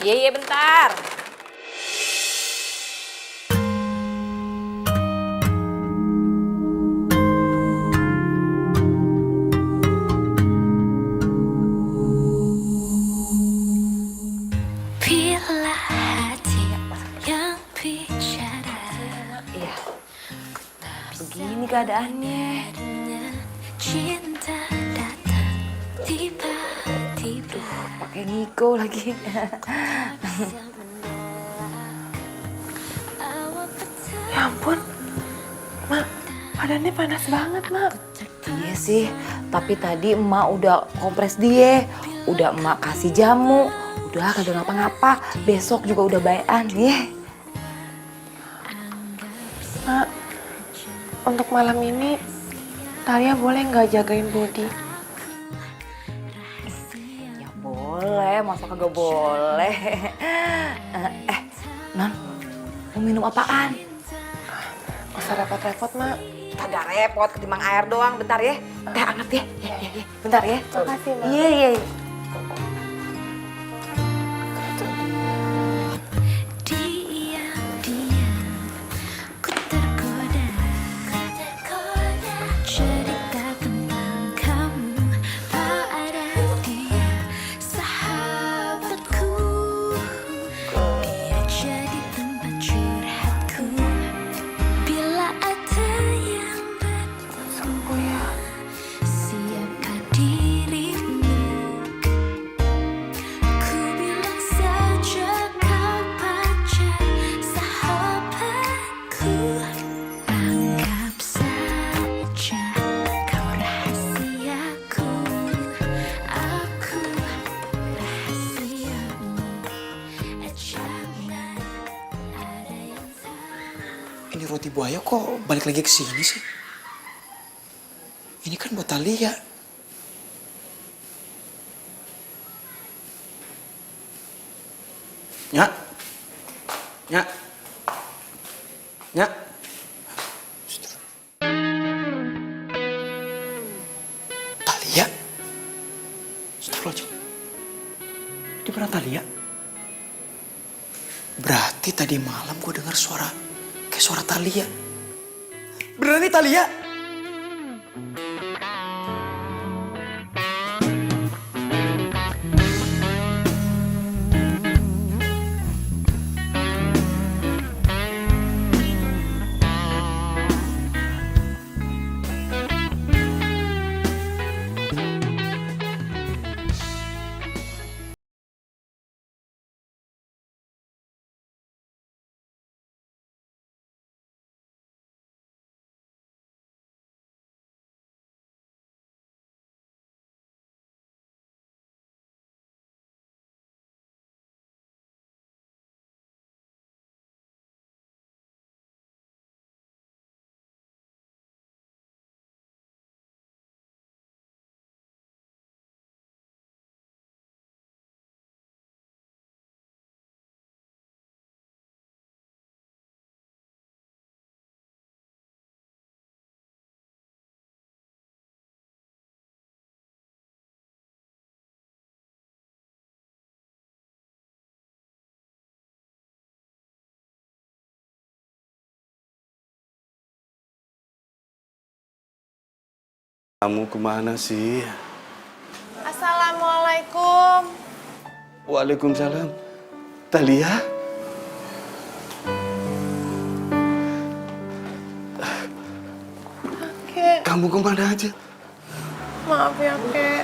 Iya, bentar. Bila hati yang bicara. Iya. Begini keadaannya. Cinta datang tiba-tiba. Pakai ngiko lagi. Ya ampun. Mak, badannya panas banget, Mak. Iya sih, tapi tadi emak udah kompres dia. Udah emak kasih jamu. udah kagak ngapa-ngapa. Besok juga udah bayan, ya. Mak, untuk malam ini Talia boleh nggak jagain Bodi? Ya boleh, masa kagak boleh. Non, mau minum apaan? Gak usah repot-repot, Mak. Kagak repot, ketimbang air doang. Bentar ya, teh anget ya. Iya. Bentar ya. Makasih, Mak. Iya. Diam-diam ku tergoda cerita tentang kamu pada dia, sahabatku. Dia jadi tempat curhatku bila ada yang Sembuh ya. siapkan dirimu. Ku bilang saja kau pacar sahabatku. Anggap saja kau rahasiaku. Aku rahasiamu. Jangan ada yang tahu. Ini roti buaya kok balik lagi ke sini sih? Ini kan buat Talia. Nyak. Talia? Astagfirullahaladzim. Di mana Talia? Berarti tadi malam gue dengar suara kayak suara Talia. Beneran nih Talia? Kamu kemana sih? Assalamualaikum. Waalaikumsalam. Talia? Kek, Kamu kemana aja? maaf ya, Kek.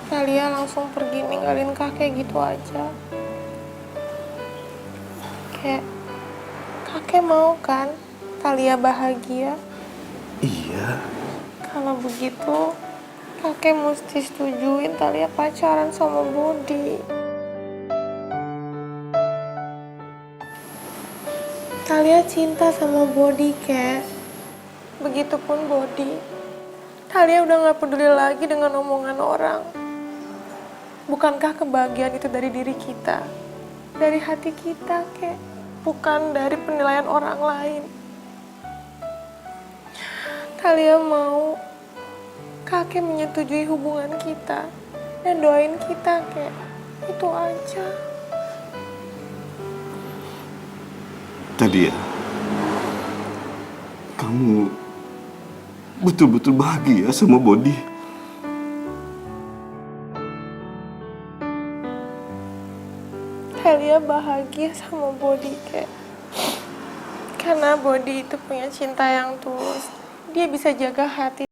Talia langsung pergi ninggalin kakek gitu aja. Kek, kakek mau kan Talia bahagia? Iya. Kalau begitu, kakek mesti setujuin Talia pacaran sama Bodi. Talia cinta sama Bodi, Kek. Begitupun Bodi. Talia udah gak peduli lagi dengan omongan orang. Bukankah kebahagiaan itu dari diri kita? Dari hati kita, Kek. Bukan dari penilaian orang lain. Talia mau kakek menyetujui hubungan kita dan doain kita, Kek. Itu aja. Talia, kamu betul-betul bahagia sama Bodi. Talia bahagia sama Bodi, Kek. Karena Bodi itu punya cinta yang tulus. Dia bisa jaga hati